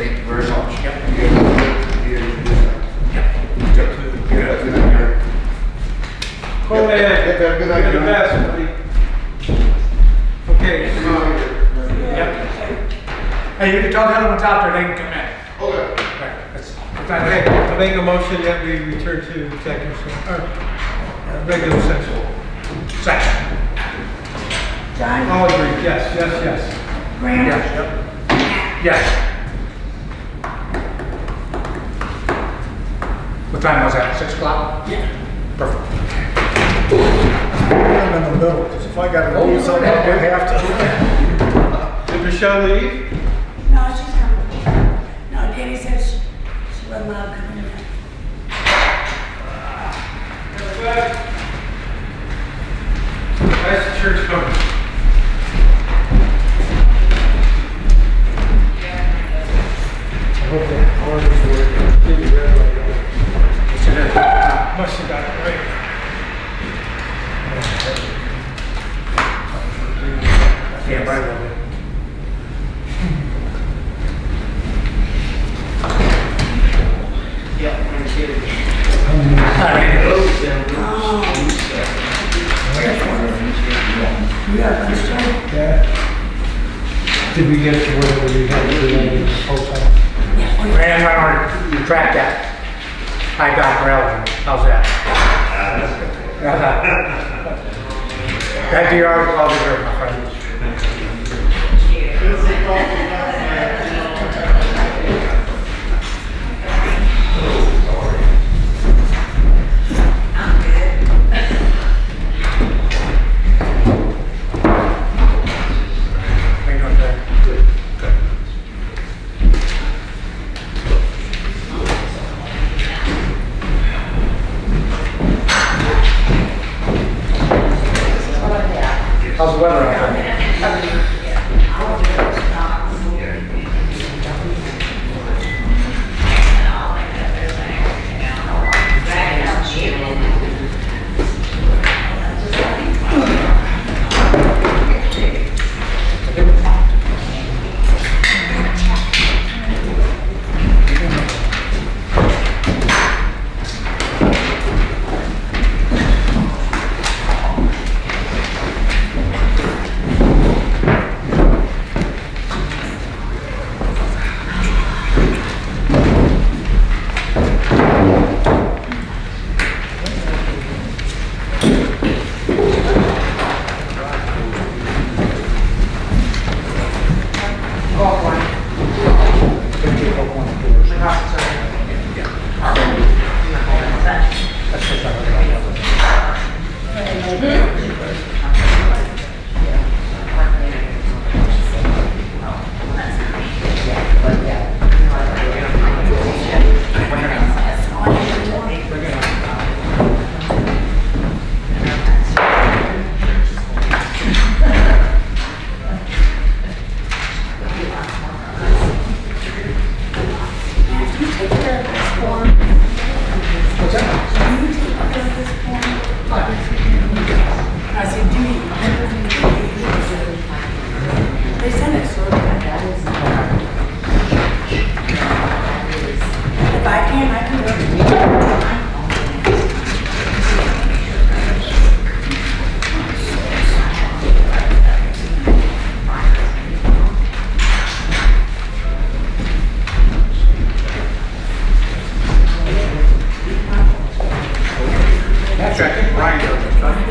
Thank you very much. Yep. Oh man, Have a good night. you're the best, buddy. Okay. Yep. Hey, you can tell the other ones out there, they can come in. Okay. Right, that's- Okay, I make a motion that we return to executive session, regular session. Second. John, All agree, yes, yes, yes. Graham, Yes. Yes. What time was that, 6 o'clock? Yeah. Perfect. I'm in the middle, because if I gotta Oh, leave something, I have to. Did Michelle leave? no, she's coming. No, Danny said she wasn't allowed to come in. Nice church coming. I hope that car is working. Didn't realize that. Must have got it right. Yeah, right over there. You got lunch, Yeah. Did we get to where we had to do any hotel? Ran right on the track that. I got relevant. How's that? That DR will be here, my friend. How you doing today? Good. How's the weather out there? I said, do you? They sent it, so if I can work. Actually, I think Brian does this, doesn't he? I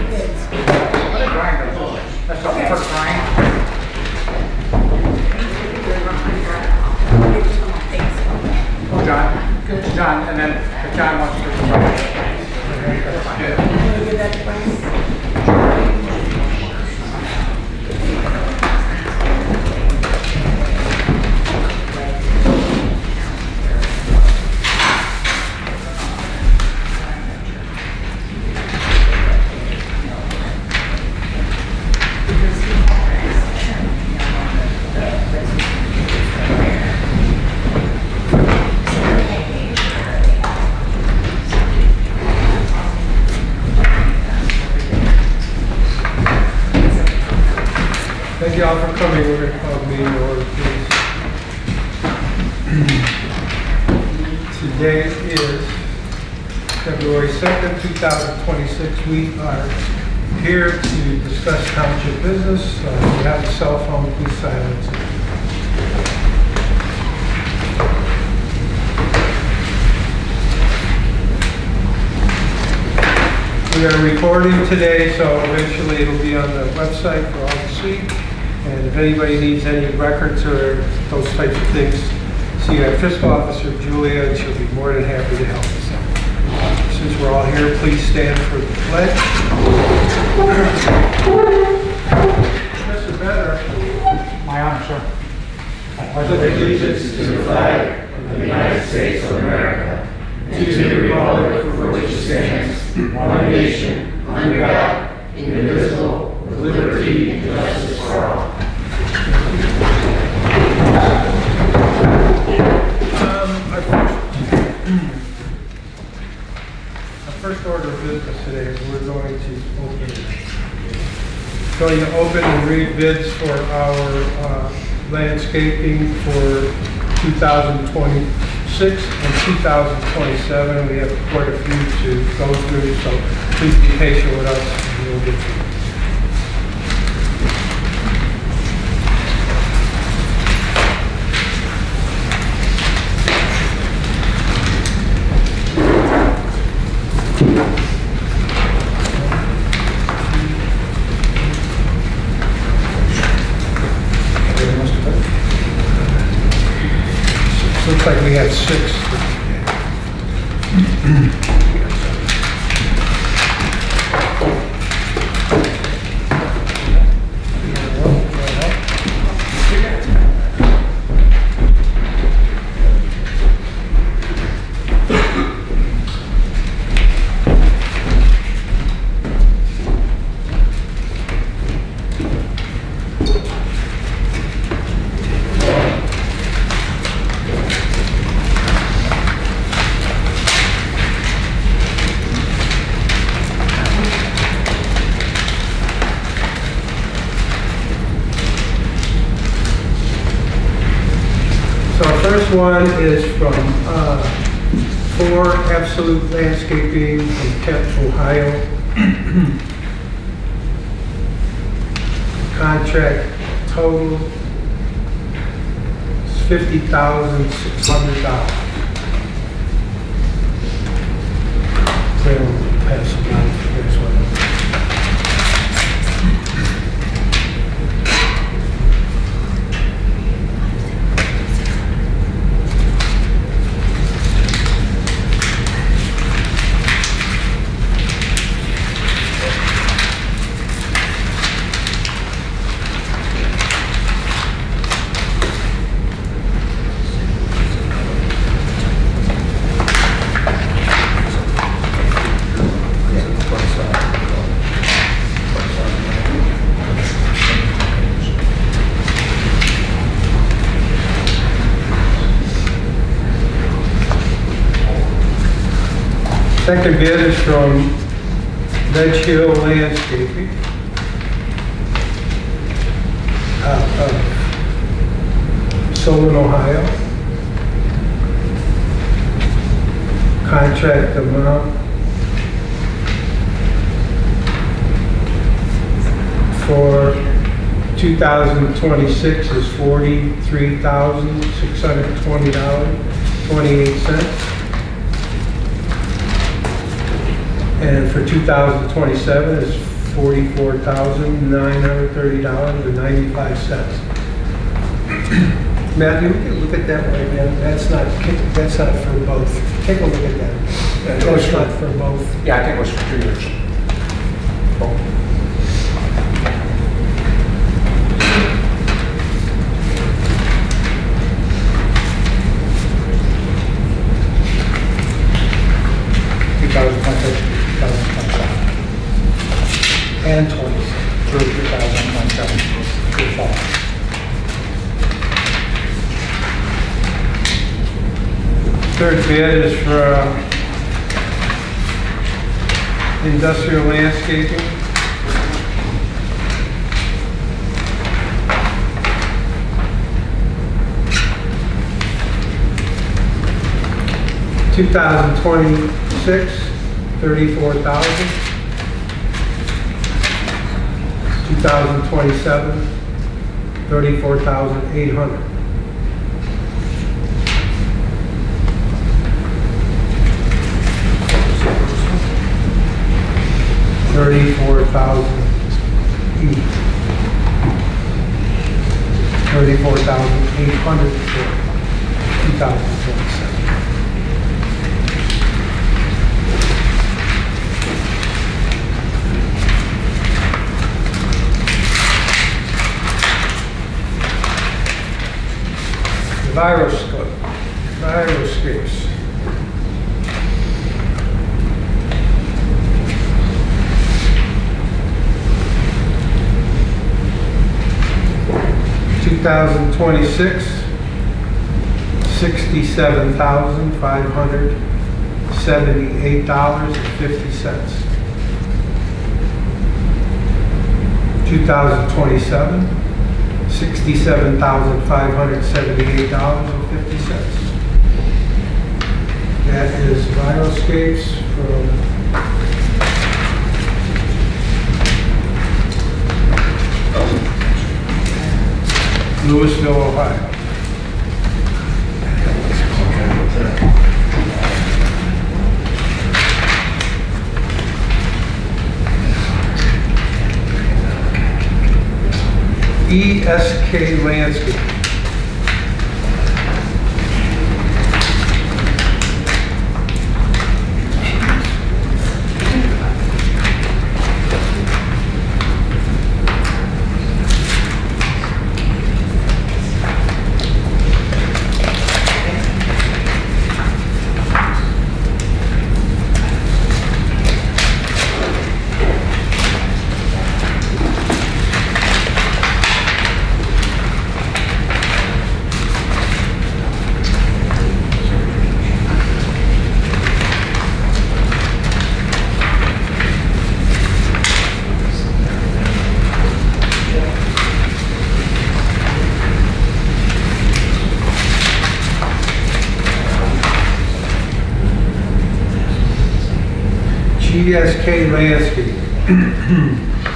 think Brian does this. That's the first Brian. Oh, John. John, and then if John wants to do it. That's fine. Want to give that to Brian? Thank you all for coming. We're going to call the meeting to order, please. Today is February 2nd, 2026. We are here to discuss township business. If you have a cell phone, please silence it. We are recording today, so eventually it'll be on the website for all to see. And if anybody needs any records or those types of things, see our fiscal officer, Julia, and she'll be more than happy to help us out. Since we're all here, please stand for the pledge. Mr. Better. My honor, sir. I pledge allegiance to the flag of the United States of America, and to the republic for which it stands, one nation, under God, indivisible, with liberty and justice for all. Our first order of business today is we're going to open and read bids for our landscaping for 2026 and 2027. We have quite a few to go through, so please be patient with us and we'll get through. Looks like we have 6. First one is from 4 Absolute Landscaping from Kent, Ohio. Contract total is $50,600. So we'll pass it on for this one. Second bid is from Ledge Hill Landscaping out of Solon, Ohio. Contract amount for 2026 is $43,620.28. And for 2027 is $44,930.95. Matthew, we can look at that one again. That's not for both. Take a look at that. That's not for both. Yeah, I think it was for 2 years. And 20 through 2027 through fall. Third bid is for industrial landscaping. 2026, $34,000. 2027, $34,800. 34,000 each. 34,800 for 2027. Viroscapes. $2,026, $67,578.50. 2027, $67,578.50. That is Viroscapes from Louisville, Ohio. ESK Landscape. GSK Landscape.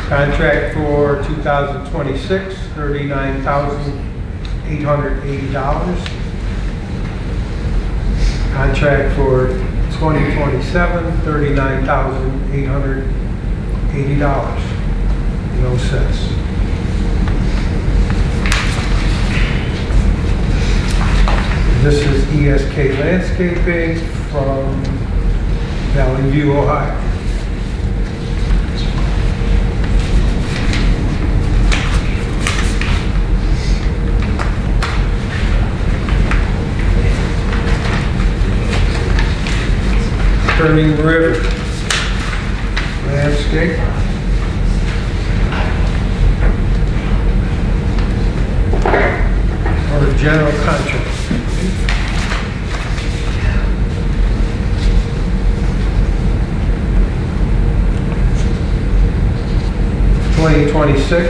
Contract for 2026, $39,880. Contract for 2027, $39,880. No cents. This is ESK Landscaping from Valley View, Ohio. Turning River Landscape. Or general contract. $2026,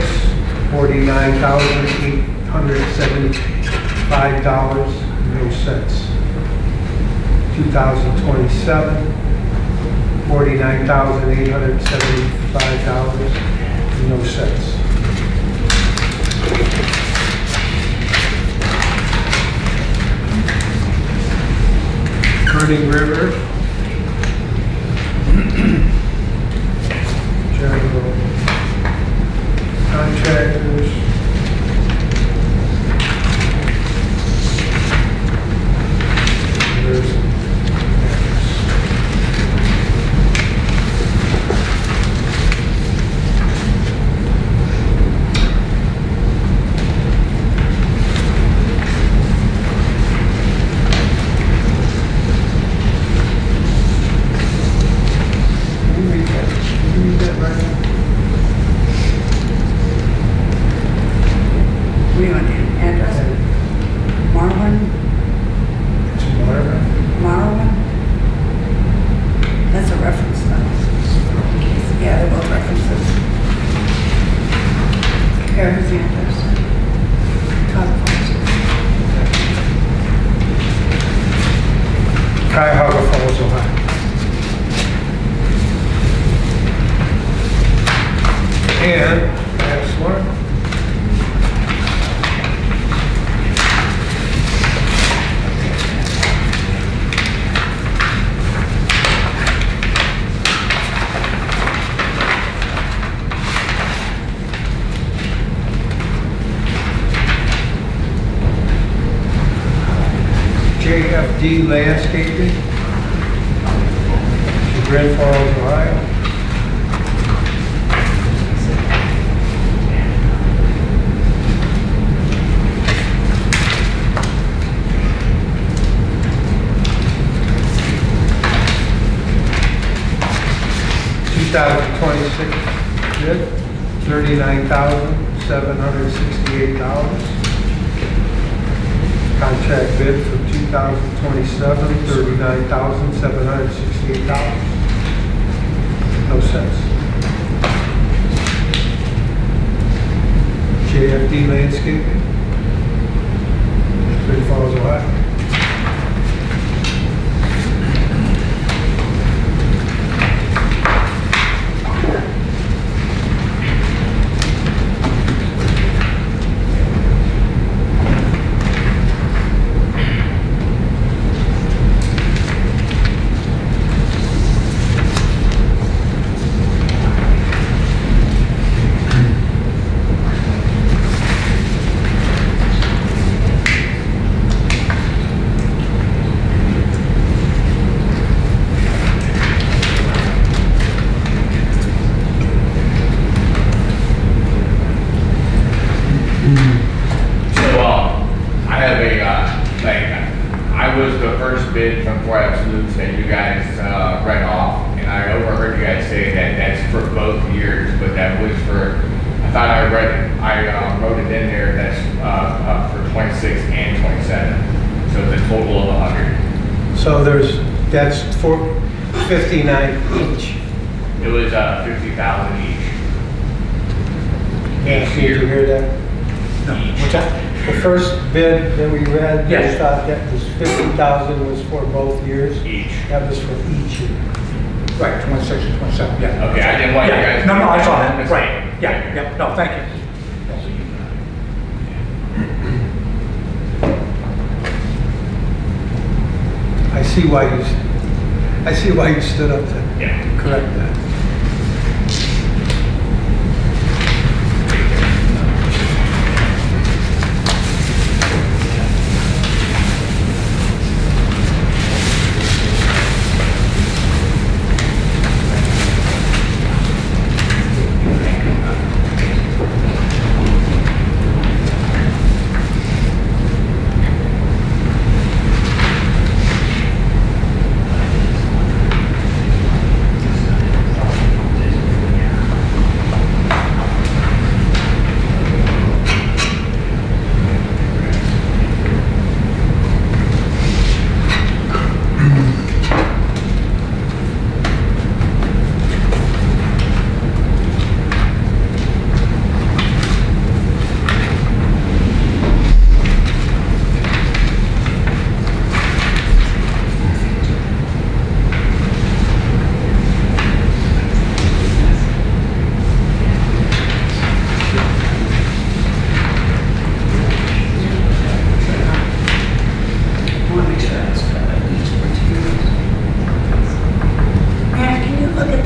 $49,875, no cents. 2027, $49,875, no cents. Turning River, general contractors. There's What do you want, the address? Marlin? Marlin? That's a reference though. Yeah, they're both references. Here's the address. Cuyahoga JFD Landscaping, Grand Falls, Ohio. $2,026 bid, $39,768. Contract bid for 2027, $39,768. No cents. JFD Landscaping, Great Falls, Ohio. I was the first bid from Four Absolutes that you guys read off, and I overheard you guys say that that's for both years, but that was for, I thought I wrote it in there, that's up for 26 and 27, so the total of 100. So that's for 59 each. It was 50,000 each. Did you hear that? No. What's that? The first bid that we read, we Yes. thought that was 50,000 was for both years. Each. That was for each year. Right, 26 and 27, yeah. Okay, I didn't want you guys. No, I saw that, That's right, fine. yeah, yeah, no, thank you. I see why you stood up to Yeah. correct that.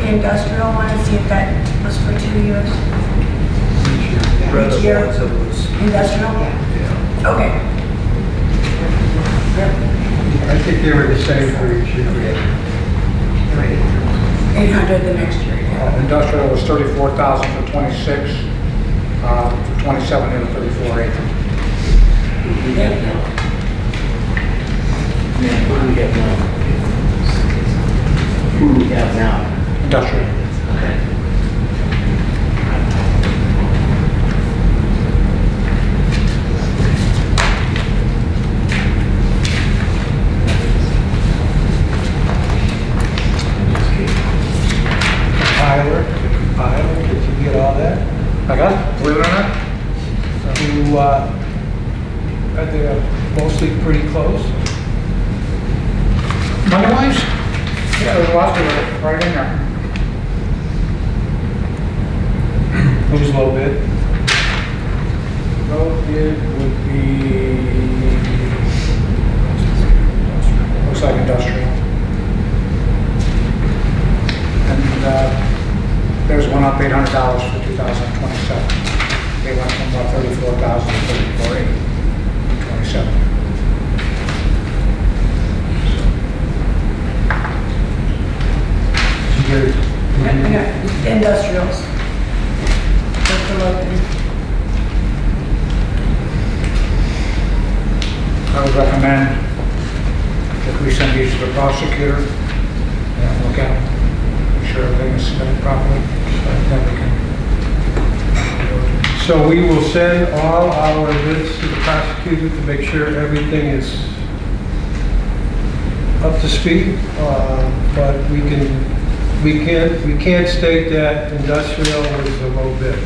Industrial one and see if that was for 2 years? Each year? Industrial? Yeah. Okay. I think they were the same for each year. 800 the next year, yeah. Industrial was 34,000 for 26, for 27 and 34,800. Who do we have now? Who do we have now? Industrial. Okay. Compiler, did you get all that? I got it, believe it or not. Are they mostly pretty close? Money-wise? Yeah, there's lots of it right in there. Who's low bid? Low bid would be, looks like industrial. And there's one up $800 for 2027. They went from about 34,000 to 34,800 in 27. industrials. Just a look. I would recommend that we send these to the prosecutor and look at them, make sure everything is submitted properly, then we can. So we will send all our bids to the prosecutor to make sure everything is up to speed, but we can't state that industrial is a low bid.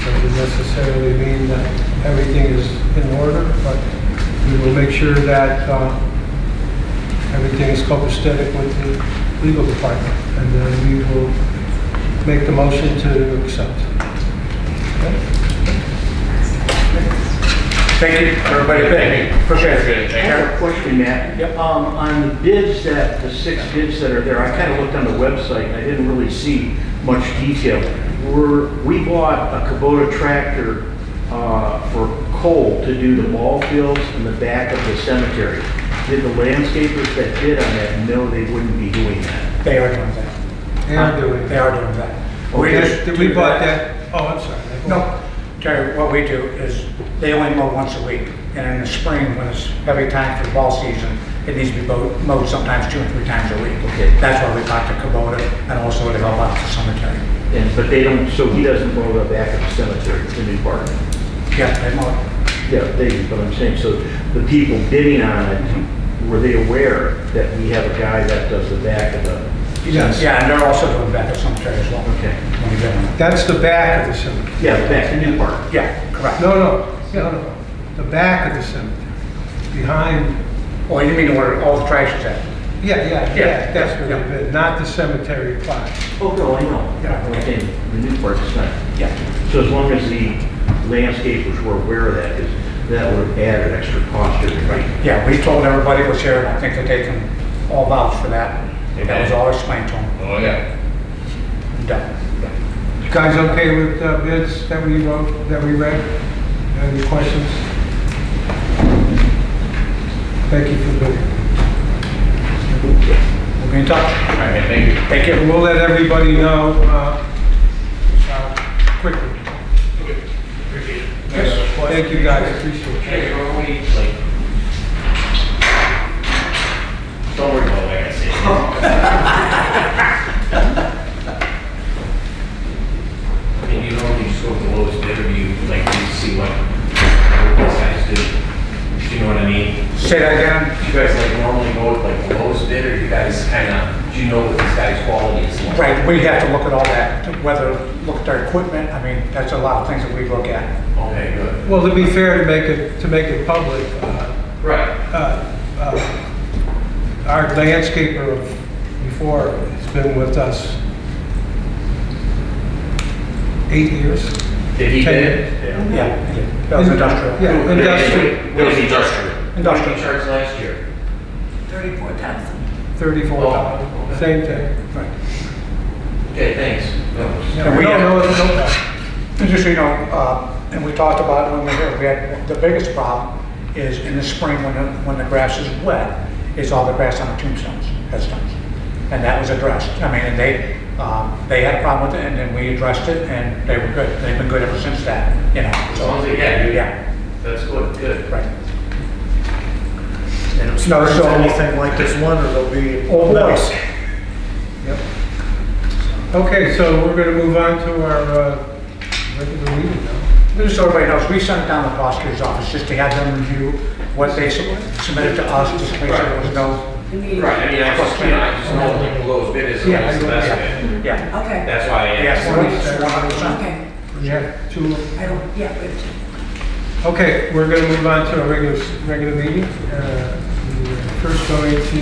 Doesn't necessarily mean that everything is in order, but we will make sure that everything is copacetic with the legal department, and then we will make the motion to accept. Okay? Thank you, everybody. Thank you. Appreciate it. I have a question, Matt. Yep. On the bids the 6 bids that are there, I kind of looked on the website and I didn't really see much detail. We bought a Kubota tractor for coal to do the ball fields in the back of the cemetery. Did the landscapers that bid on that know they wouldn't be doing that? They are doing that. They are doing They are doing that. We bought that, oh, I'm sorry. No, Terry, what we do is they only mow once a week. And in the spring, when it's heavy time for the ball season, it needs to be mowed sometimes 2 or 3 times a week. Okay. That's why we bought the Kubota and also to help out the cemetery. But they don't, so he doesn't mow the back of the cemetery, the new part? Yeah, they mow it. Yeah, but I'm saying, so the people bidding on it, were they aware that we have a guy that does the back of the? Yes. Yeah, and they're also doing back of the cemetery as well. Okay. When you get them. That's the back of the cemetery. Yeah, the back, the new part. Yeah, correct. No, the back of the cemetery, behind, Oh, you mean where all the trash is at? yeah, that's where Yeah. they've been, not the cemetery plot. Oh, no, I know. Yeah. I'm saying the new part is not. Yeah. So as long as the landscapers were aware of that, because that would have added extra cost to it, right? Yeah, we told everybody was here, and I think that they can all vouch for that. That was all explained to them. Oh, yeah. Done. You guys okay with bids that we wrote, that we read? Any questions? Thank you for bidding. We'll be in touch. All right, thank you. Thank you. And we'll let everybody know quickly. Thank you guys, appreciate it. Hey, normally, like, don't worry about what I say. I mean, you normally just go with the lowest bidder, you like to see what these guys do. Do you know what I mean? Say that again? You guys like normally go with like the lowest bidder, you guys kind of, do you know what this guy's quality is like? Right, we have to look at all that, whether, look at their equipment, I mean, that's a lot of things that we look at. Okay, good. Well, to be fair, to make it public, Right. our landscaper of before has been with us 8 years. Did he 10 bid? Yeah, that was industrial. Yeah, industrial, What was industrial? Industrial. What did he charge last year? 34,000. 34,000, Oh, okay. same thing. Right. Okay, thanks. Yeah, we no, have- no, no. And just so you know, and we talked about it when we were here, we had, the biggest problem is in the spring when the grass is wet, is all the grass on the tombstones, headstones. And that was addressed. I mean, and they had a problem with it, and then we addressed it, and they were good. They've been good ever since that, you know. As long as they, yeah, you, Yeah, that's good. right. And if No, it's so- anything like this one, it'll be Oh, nice. Yep. Okay, so we're gonna move on to our regular meeting now. Just so everybody knows, we sent it down to the prosecutor's office just to have them review what they submitted to us, just to make sure there was no. Right, I mean, I just know what the lowest bid is, so Yeah, what's the best bid. Yeah. Okay, That's why I Yes, asked. 100%. okay. We have two. I don't, yeah, we have to. Okay, we're going to move on to our regular meeting. We're first going to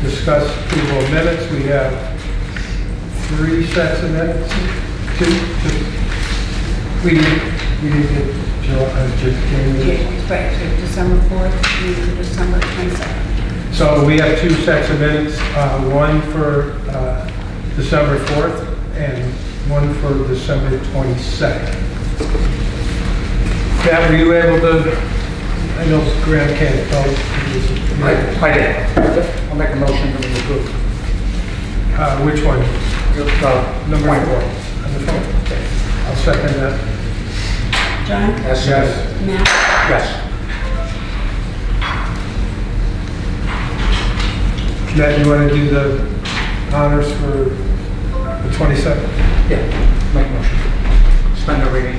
discuss approval of minutes. We have 3 sets of minutes. We didn't get January. Right, so December 4th to December 22nd. So we have 2 sets of minutes, one for December 4th and one for December 22nd. Matt, were you able to, I know Graham can't tell. I did. I'll make a motion to approve. Which one? Number 24. On the phone? Okay. I'll second that. John? Yes. Matt? Yes. Matt, you want to do the honors for the 22nd? Yeah, make motion. Suspend the reading.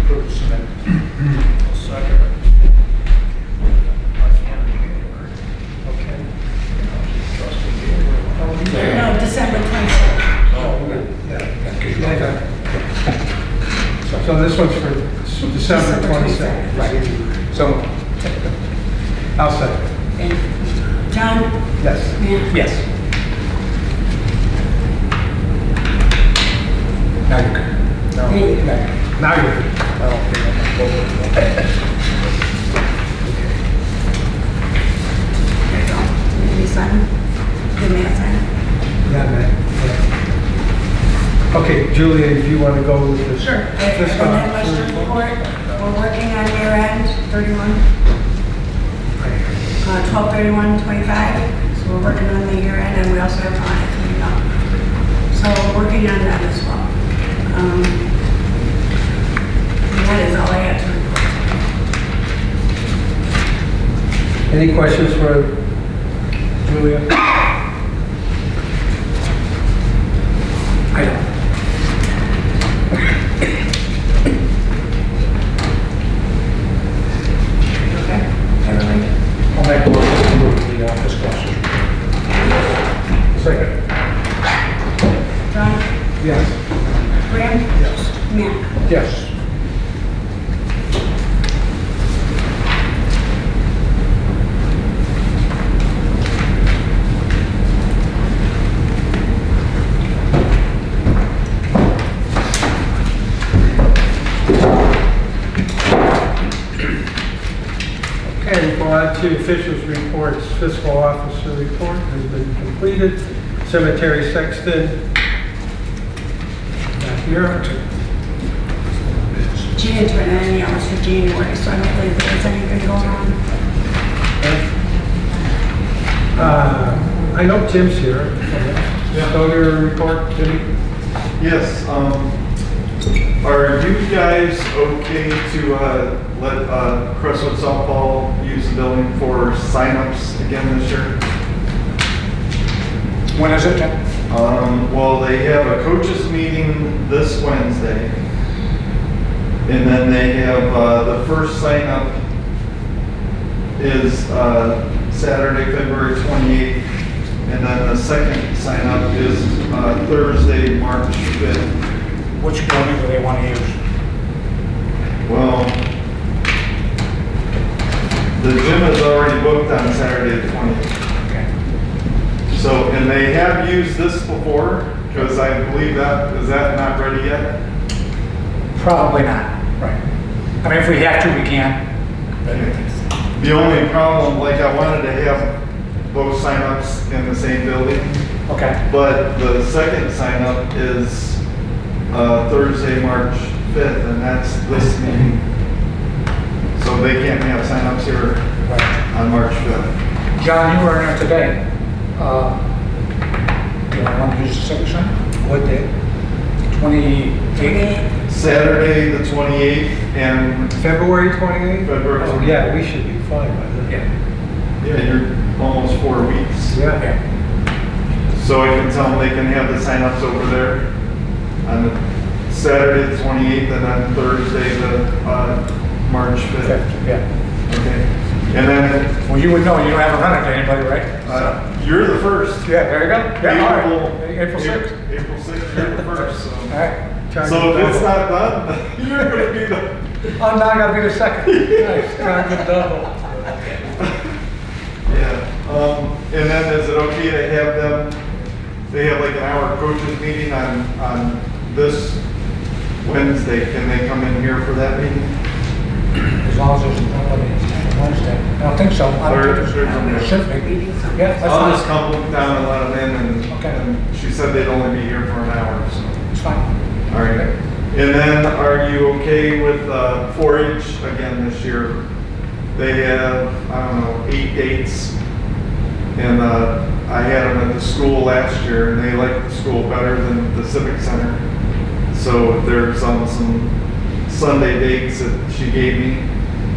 Approve the submit. Okay. No, December 22nd. Yeah. So this one's for December 22nd. Right. So, I'll second. And John? Yes. Matt? yes. Now you can. Thank you. Now you're. There you go. Did you sign? Did Matt sign? Yeah, Matt. Yeah. Okay, Julia, if you want to go with this. Sure. This And that one. much to report, we're working on year end, 31, 12/31/25. So we're working on the year end and we also have audit coming up. So we're working on that as well. And that is all I have to report. Any questions for Julia? I don't. Okay? Everybody? I'll make a motion to approve the office classes. Second. John? Yes. Graham? Yes. Matt? Yes. Okay, we go on to officials' reports. Fiscal officer report has been completed. Cemetery sexton. Not here. She didn't turn in any hours for January, so I don't believe there's anything going on. I know Tim's here. Go to your report, Jimmy. Yes, are you guys okay to let Crestwood Softball use the building for signups again this year? When is it, Tim? Well, they have a coaches meeting this Wednesday. And then they have, the first sign up is Saturday, February 28th. And then the second sign up is Thursday, March 5th. Which building do they want to use? Well, the gym is already booked on Saturday the 20th. Okay. So, and they have used this before, because I believe is that not ready yet? Probably not. Right. I mean, if we have to, we can. The only problem, like I wanted to have both signups in the same building, Okay. but the second sign up is Thursday, March 5th, and that's this meeting. So they can't have signups here Right. on March 5th. John, you were in there today. Do you want to use the second sign? What day? 28. Saturday, the 28th, and February 28th? February Oh, 28th. yeah, we should be fine by then. Yeah. Yeah, you're almost 4 weeks. Yeah. Yeah. So I can tell them they can have the signups over there on the Saturday, the 28th, and then Thursday, the March 5th. Yeah. Okay. And then Well, you would know. You don't have a run it to anybody, right? you're the first. Yeah, there you go. Yeah, all April, right. April 6th. April 6th, you're the first. So, All right. so if it's not done, you're going to be the. Oh, now I gotta be the second. Nice. Target double. Yeah. And then is it okay to have them? They have like an hour coaches meeting on this Wednesday. Can they come in here for that meeting? As long as there's nobody on Wednesday. I don't think so. I don't think There's there should be. Yeah, that's I'll just fine. come down and let them in, Okay. and she said they'd only be here for an hour, so. It's fine. All right. And then, are you okay with 4-H again this year? They have, I don't know, 8 dates. And I had them at the school last year, and they liked the school better than the Civic Center. So there's some Sunday dates that she gave me,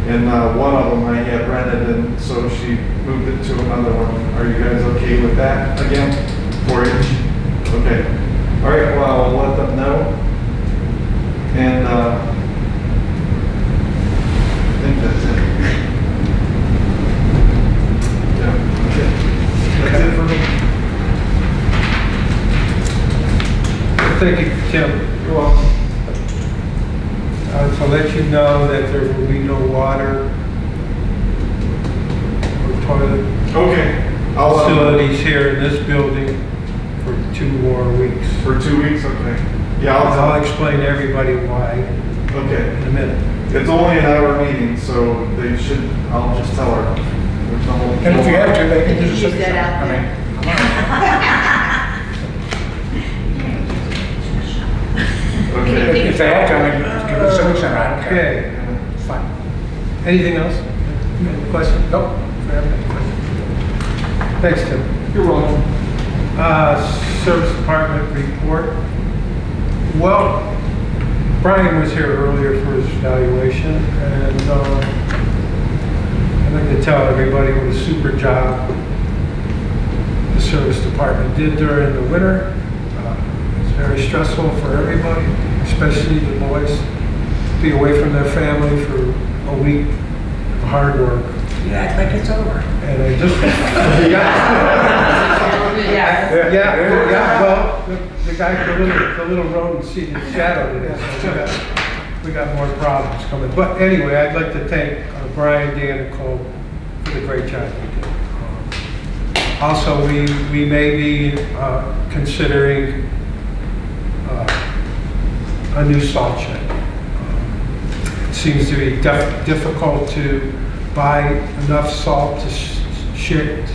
and one of them I had rented, and so she moved it to another one. Are you guys okay with that again? 4-H? Okay. All right, well, I'll let them know. And I think that's it. Yeah, okay. That's it for me. Thank you, Tim. You're welcome. To let you know that there will be no water or toilet Okay. I'll facilities here in this building for 2 more weeks. for 2 weeks, okay. Yeah, And I'll I'll explain to everybody why okay. in a minute. It's only an hour meeting, so they should, I'll just tell her. There's no- And if you have to, they can use the Use Civic that Center. out I mean, Okay. if they have to, I mean, give it the Civic Center, I don't care. Okay, It's fine. anything else? Any questions? Nope. Thanks, Tim. You're welcome. Service Department report. Well, Brian was here earlier for his evaluation, and I'd like to tell everybody what a super job the Service Department did during the winter. It's very stressful for everybody, especially the boys, to be away from their family for a week of hard work. You act like it's over. And I just, well, the guy, the little rodent seated shadow today, so we got more problems coming. But anyway, I'd like to thank Brian, Dan, and Cole for the great job they did. Also, we may be considering a new salt shed. It seems to be difficult to buy enough salt to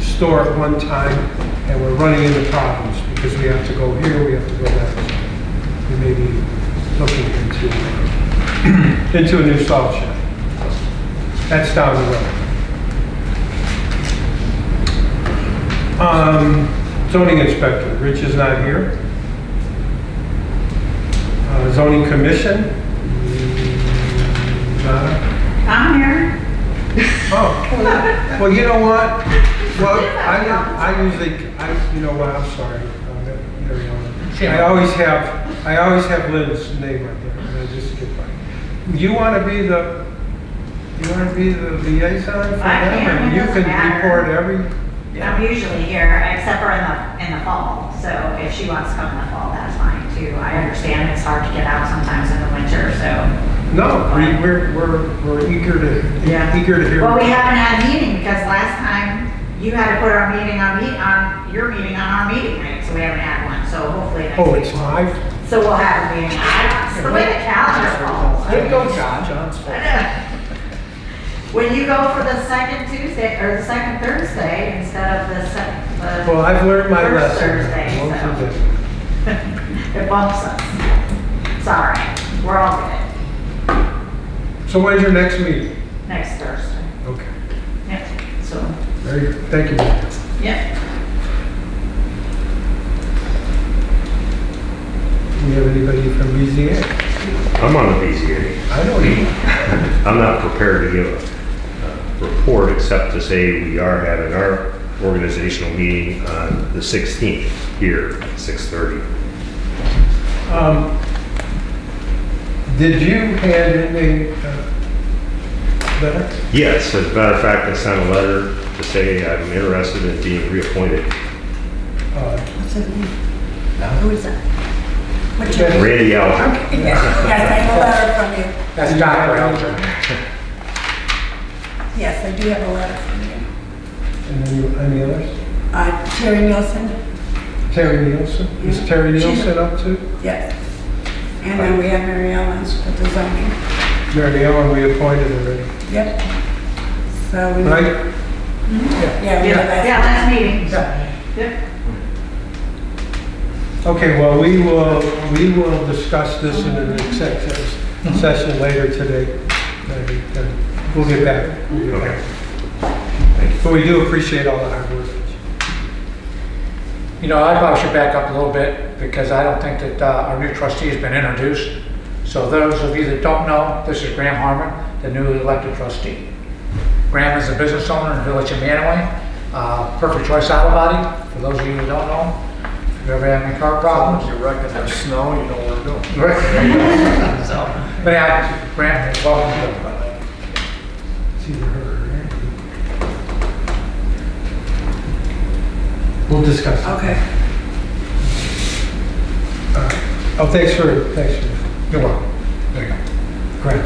store at one time, and we're running into problems because we have to go here, we have to go there. We may be looking into a new salt shed. That's down the road. Zoning inspector, Rich is not here. Zoning commission, nada. I'm here. Oh, well, you know what? Well, I usually, you know what, I'm sorry. Mary Ellen. I always have Lynn's name right there, and I just skip by. You want to be the liaison for I them? can, And it you doesn't can matter. report every, I'm usually here, except for in the fall, so if she wants to come in the fall, that's fine too. I understand it's hard to get out sometimes in the winter, so. no, we're eager to hear. Well, we haven't had a meeting because last time you had to put our meeting on your meeting on our meeting night, so we haven't had one, so hopefully next Oh, week. it's live? So we'll have a meeting. It's the way the calendar falls. There you go, John. John's fault. I know. When you go for the second Tuesday, or the second Thursday, instead of the Well, I've learned my first lesson. Thursday, Won't so. forget. It bumps us. Sorry, we're all good. So when's your next meeting? Next Thursday. Okay, Yep, so, very good, thank you. yep. Do we have anybody from BZA? I'm on the BZA. I know you. I'm not prepared to give a report except to say we are having our organizational meeting on the 16th here at 6:30. Did you hand in a letter? Yes, as a matter of fact, I sent a letter to say I'm interested in being reappointed. What's his name? Who is that? What's your name? Randy Alger. Yes, I have a letter from you. That's Dr. Elton. Yes, I do have a letter from you. And then any others? Terry Nielsen? Terry Nielsen? Is Terry She's- Nielsen up too? Yes. And then we have Mary Ellen's with the zoning. Mary Ellen, we appointed already. Yep. So we. Right? Yeah, we have that. Yeah, last meeting. Yeah. Yep. Okay, well, we will discuss this in an executive session later today. We'll get back. Okay. But we do appreciate all the hard work. You know, I probably should back up a little bit because I don't think that our new trustee has been introduced. So those of you that don't know, this is Graham Harmon, the newly elected trustee. Graham is a business owner in the village of Mantua. Perfect choice auto body, for those of you who don't know. If you ever have any car problems. You reckon there's snow, you know where to go. So, but yeah, Graham, welcome to it. It's either her or Andy. We'll discuss it. Okay. Oh, thanks for. You're welcome. There you go. Great.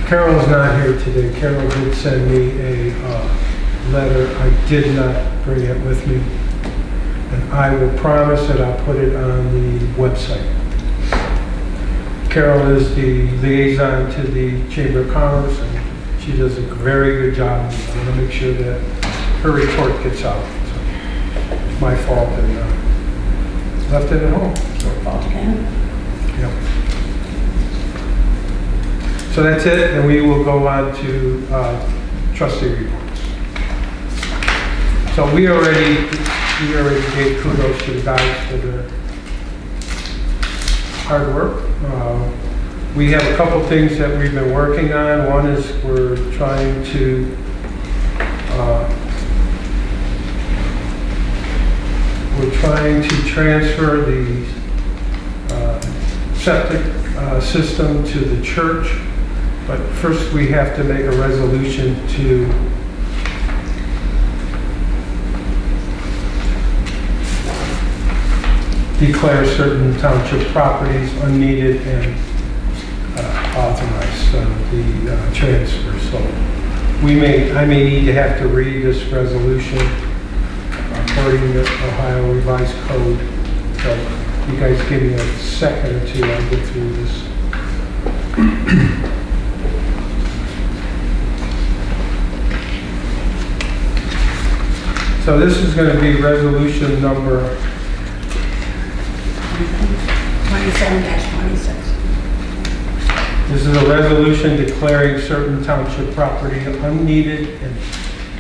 Carol's not here today. Carol did send me a letter. I did not bring it with me. And I will promise that I'll put it on the website. Carol is the liaison to the Chamber of Commerce, and she does a very good job. I want to make sure that her report gets out. So it's my fault and left it at home. Yep. So that's it, and we will go on to trustee reports. So we already gave kudos to the guys for their hard work. We have a couple things that we've been working on. One is we're trying to transfer the septic system to the church, but first we have to make a resolution to declare certain township properties unneeded and authorize the transfer. So I may need to have to read this resolution according to Ohio Revised Code. So you guys give me a second or two, I'll get through this. So this is going to be resolution number 27-26. This is a resolution declaring certain township property unneeded and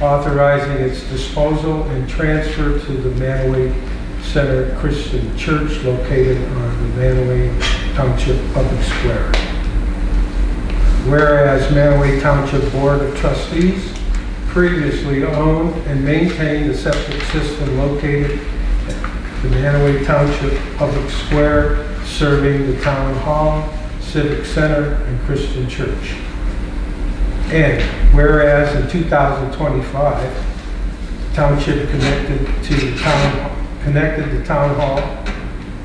authorizing its disposal and transfer to the Mantua Center Christian Church located on the Mantua Township Public Square. Whereas Mantua Township Board of Trustees previously owned and maintained the septic system located at the Mantua Township Public Square, serving the Town Hall, Civic Center, and Christian Church. And whereas in 2025, Township connected the Town Hall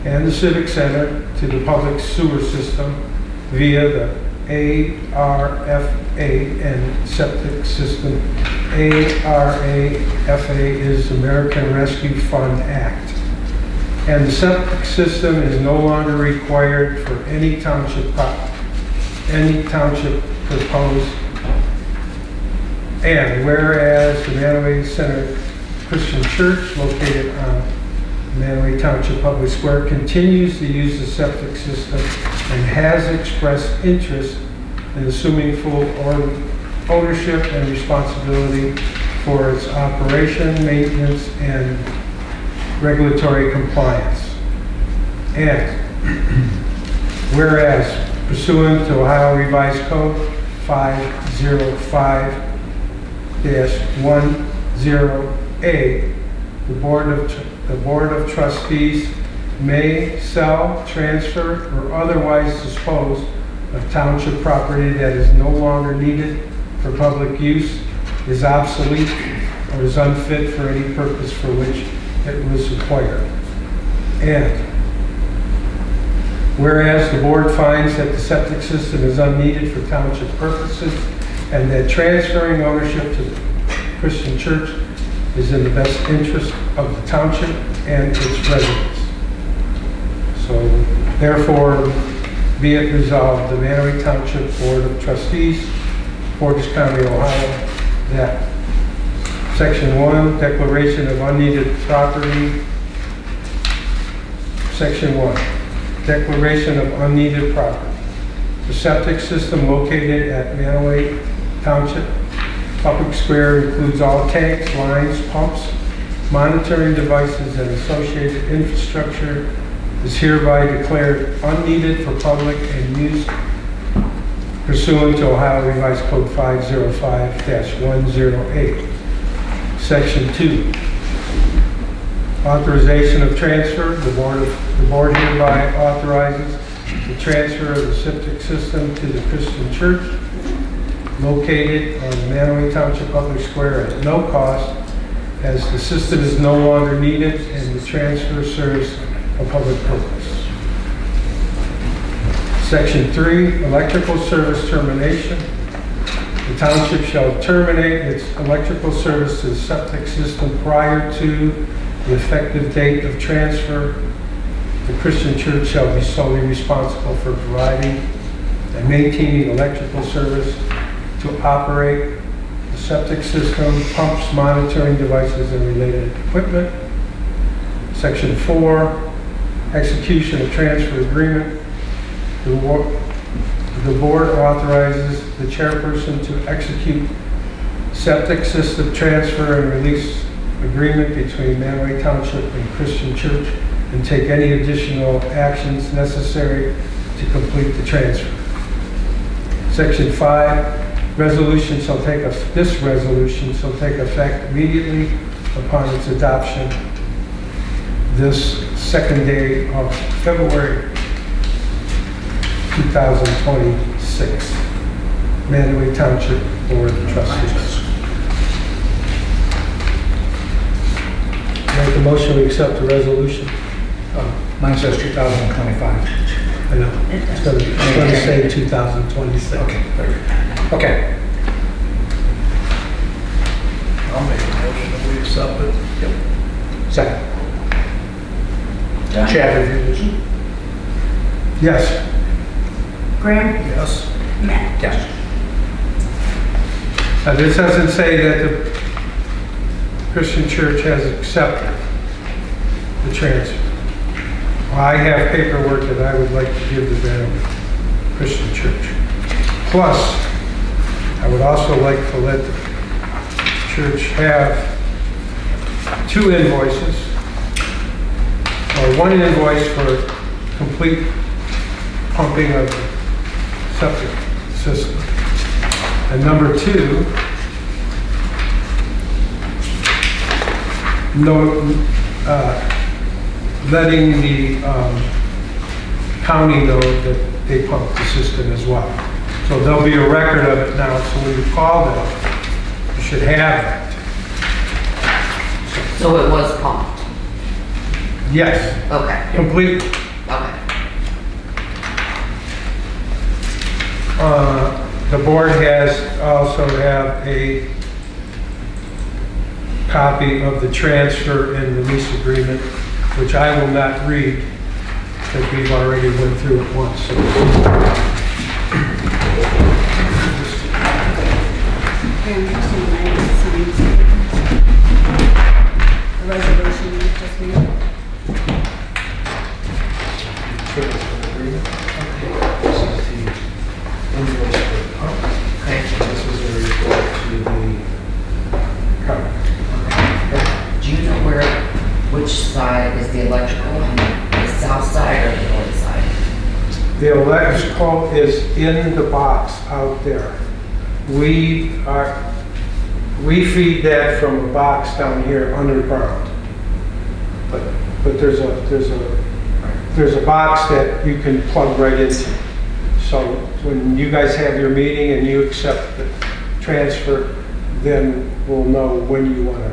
and the Civic Center to the public sewer system via the ARFA septic system. ARFA is American Rescue Fund Act. And the septic system is no longer required for any township proposed. And whereas the Mantua Center Christian Church, located on Mantua Township Public Square, continues to use the septic system and has expressed interest in assuming full ownership and responsibility for its operation, maintenance, and regulatory compliance. And whereas pursuant to Ohio Revised Code 505-10A, the Board of Trustees may sell, transfer, or otherwise dispose of township property that is no longer needed for public use, is obsolete, or is unfit for any purpose for which it was acquired. And whereas the board finds that the septic system is unneeded for township purposes and that transferring ownership to the Christian Church is in the best interest of the township and its residents. So therefore, be it resolved, the Mantua Township Board of Trustees, Portage County, Ohio, that Section 1, Declaration of Unneeded Property. Section 1, Declaration of Unneeded Property. The septic system located at Mantua Township Public Square includes all tanks, lines, pumps, monitoring devices, and associated infrastructure is hereby declared unneeded for public and use pursuant to Ohio Revised Code 505-108. Section 2. Authorization of transfer. The board hereby authorizes the transfer of the septic system to the Christian Church located on Mantua Township Public Square at no cost, as the system is no longer needed and the transfer serves a public purpose. Section 3, electrical service termination. The township shall terminate its electrical service to the septic system prior to the effective date of transfer. The Christian Church shall be solely responsible for providing and maintaining electrical service to operate the septic system, pumps, monitoring devices, and related equipment. Section 4, execution of transfer agreement. The board authorizes the chairperson to execute septic system transfer and release agreement between Mantua Township and Christian Church and take any additional actions necessary to complete the transfer. Section 5, this resolution shall take effect immediately upon its adoption this second day of February 2026. Mantua Township Board of Trustees. Make the motion to accept the resolution. Mine says 2025. I know. It's going to say 2026. Okay, very good. Okay. I'll make a motion that we accept it. Yep. Second. Chad, review this. Yes. Graham? Yes. Matt? Yes. This doesn't say that the Christian Church has accepted the transfer. I have paperwork that I would like to give to Mantua Christian Church. Plus, I would also like to let the church have 2 invoices, or 1 invoice for complete pumping of the septic system. And number 2, letting the county know that they pump the system as well. So there'll be a record of it now, so when you call them, you should have that. So it was pumped? Yes, Okay, complete. okay. The board also have a copy of the transfer and release agreement, which I will not read because we've already went through it once. So Graham, just a minute, sign the resolution you just made. Okay. this is a report to the county. Do you know which side is the electrical, the south side or the north side? The electrical is in the box out there. We feed that from a box down here underground. But there's a box that you can plug right into. So when you guys have your meeting and you accept the transfer, then we'll know when you want to.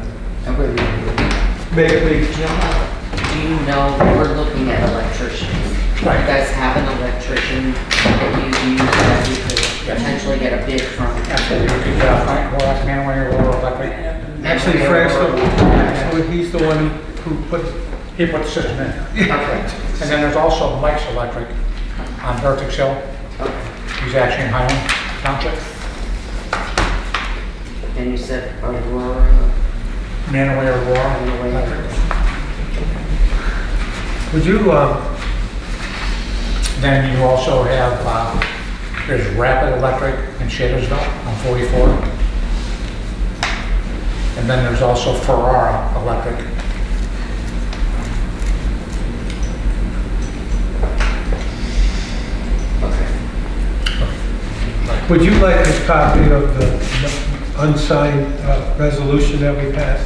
Basically, Do you know, we're looking at electricians. Do you guys have an electrician that you use that you could potentially get a bid from? Absolutely. You could, Frank, or ask Mantua or Electric. actually Frank's he's the one who put He put the system in. Okay. And then there's also Mike's Electric on Vertex Hill. He's actually in Highland Township. And you said Aurora? Mantua Aurora. Mantua. Would you, Then you also have There's Rapid Electric in Shadersville on 44. And then there's also Ferrara Electric. Would you like a copy of the unsigned resolution that we passed?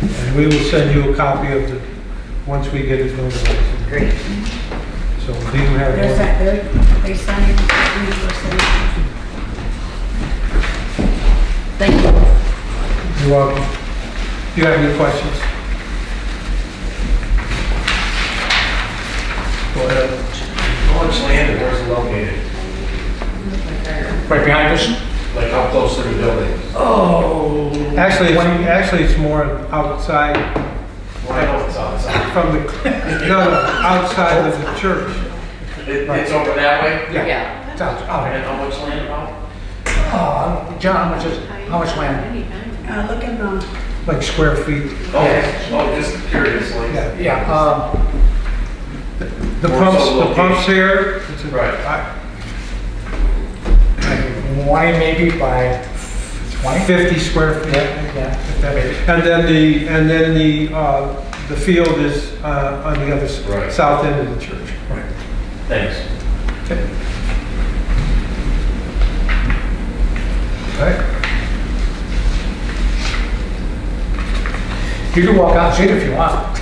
And we will send you a copy of the, once we get it notarized. Great. So do you have There's one? that, they sign it, and you go send it. Thank you. You're welcome. Do you have any questions? Go ahead. How much land and where's it located? Right behind us? Like how close to the building? Oh. Actually, it's more outside Well, I know it's outside. from the, no, outside of the church. It's over that way? Yeah. It's out. And how much land about? Oh, John, how much land? Look at them. Like square feet. Oh, just curious, like. Yeah, The pumps here. It's a- Right. 20 maybe by 20? 50 square feet. Yeah. And then the field is on the other Right. south end of the church. Right. Thanks. Right? You can walk out and see it if you want.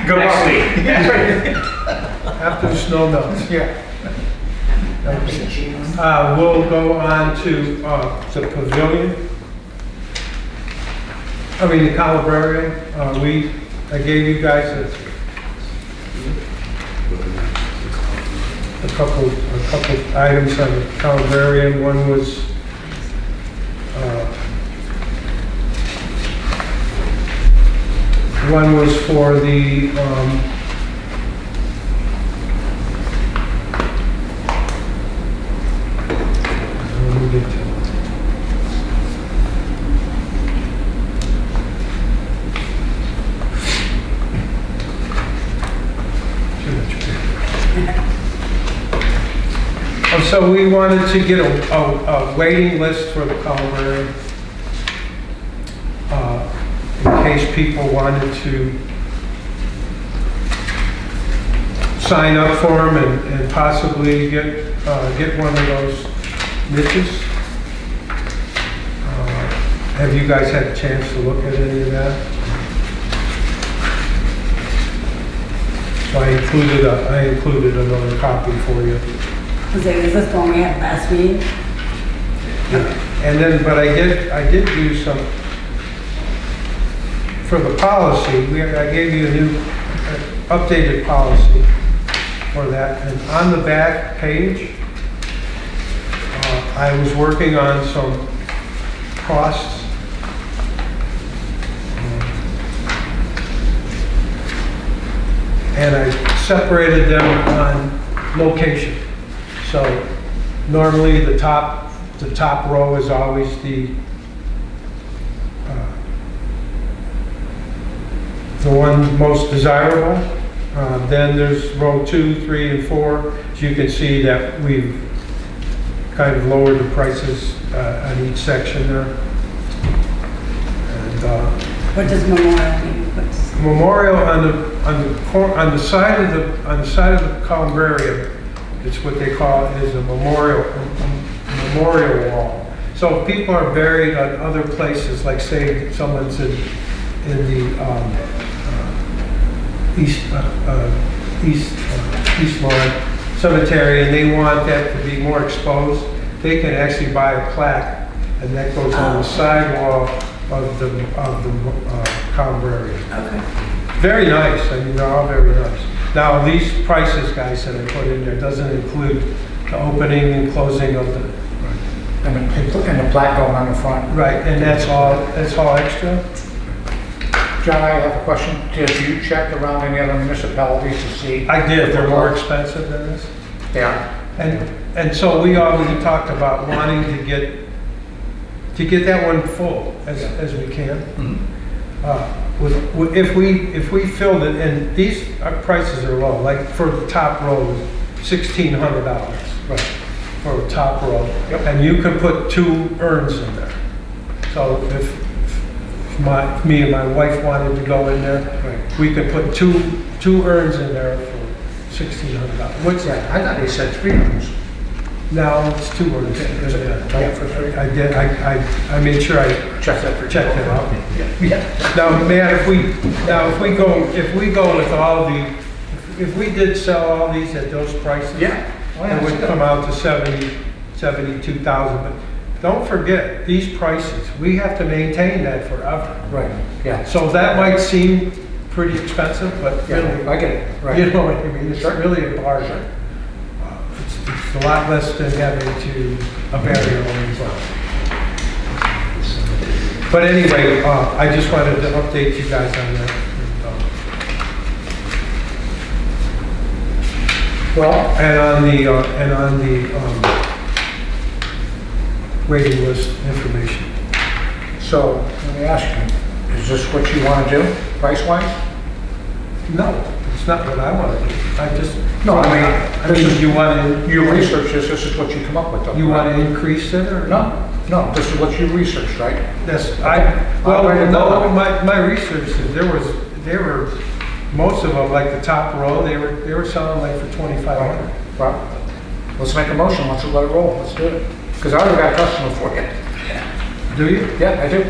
Good Next luck. week. After the snow melts. Yeah. We'll go on to the pavilion. I mean, the columbarium. I gave you guys a couple items on the columbarium. One was for the let me get to it. Too much paper. Oh, so we wanted to get a waiting list for the columbarium. In case people wanted to sign up for them and possibly get one of those niches. Have you guys had a chance to look at any of that? So I included another copy for you. Is this one we had last meeting? And then, but I did do some, for the policy, I gave you a new updated policy for that. And on the back page, I was working on some costs. And I separated them on location. So normally the top row is always the one most desirable. Then there's row 2, 3, and 4. As you can see that we've kind of lowered the prices on each section there. And What does memorial mean? memorial on the side of the columbarium, it's what they call is a memorial wall. So if people are buried on other places, like say someone's in the East Lawn Cemetery and they want that to be more exposed, they can actually buy a plaque and that goes on the sidewall of the columbarium. Okay. Very nice. I mean, they're all very nice. Now, these prices, guys, that I put in there doesn't include the opening and closing of the. And the plaque going on the front. Right, and that's all extra. John, I have a question. Did you check around any other municipalities to see? I did. They're more expensive than this. Yeah. And so we already talked about wanting to get that one full as we can. If we filled it, and these prices are low, like for the top row, $1,600. Right. for a top row. Yep. And you could put 2 urns in there. So if me and my wife wanted to go in there, Right. we could put two urns in there for $1,600. What's that? I thought they said 3 rooms. No, it's 2 urns. Is it? Yeah, For 3? I did, I made sure I Check that for checked it out. Yeah. Now, Matt, if we go with all the, if we did sell all these at those prices, Yeah. Oh, yeah, it would that's come good. out to 72,000. But don't forget, these prices, we have to maintain that forever. Right, yeah. So that might seem pretty expensive, but Yeah, really, I get it, right. you know what I mean? It's Sure. really a bargain. It's a lot less than having to bury your own well. But anyway, I just wanted to update you guys on that. Well, And on the waiting list information. so let me ask you, is this what you want to do, price-wise? No, it's not what I want to do. I just. No, I mean, you want to. You research this is what you come up with, though. You want right? to increase it or? No, this is what you researched, right? Yes, I'll write it no, down. my research is they were, most of them, like the top row, they were selling like for 2,500. Well, let's make a motion, let's let it roll, let's do it. Because I already got a customer for you. Do you? Yeah, I do.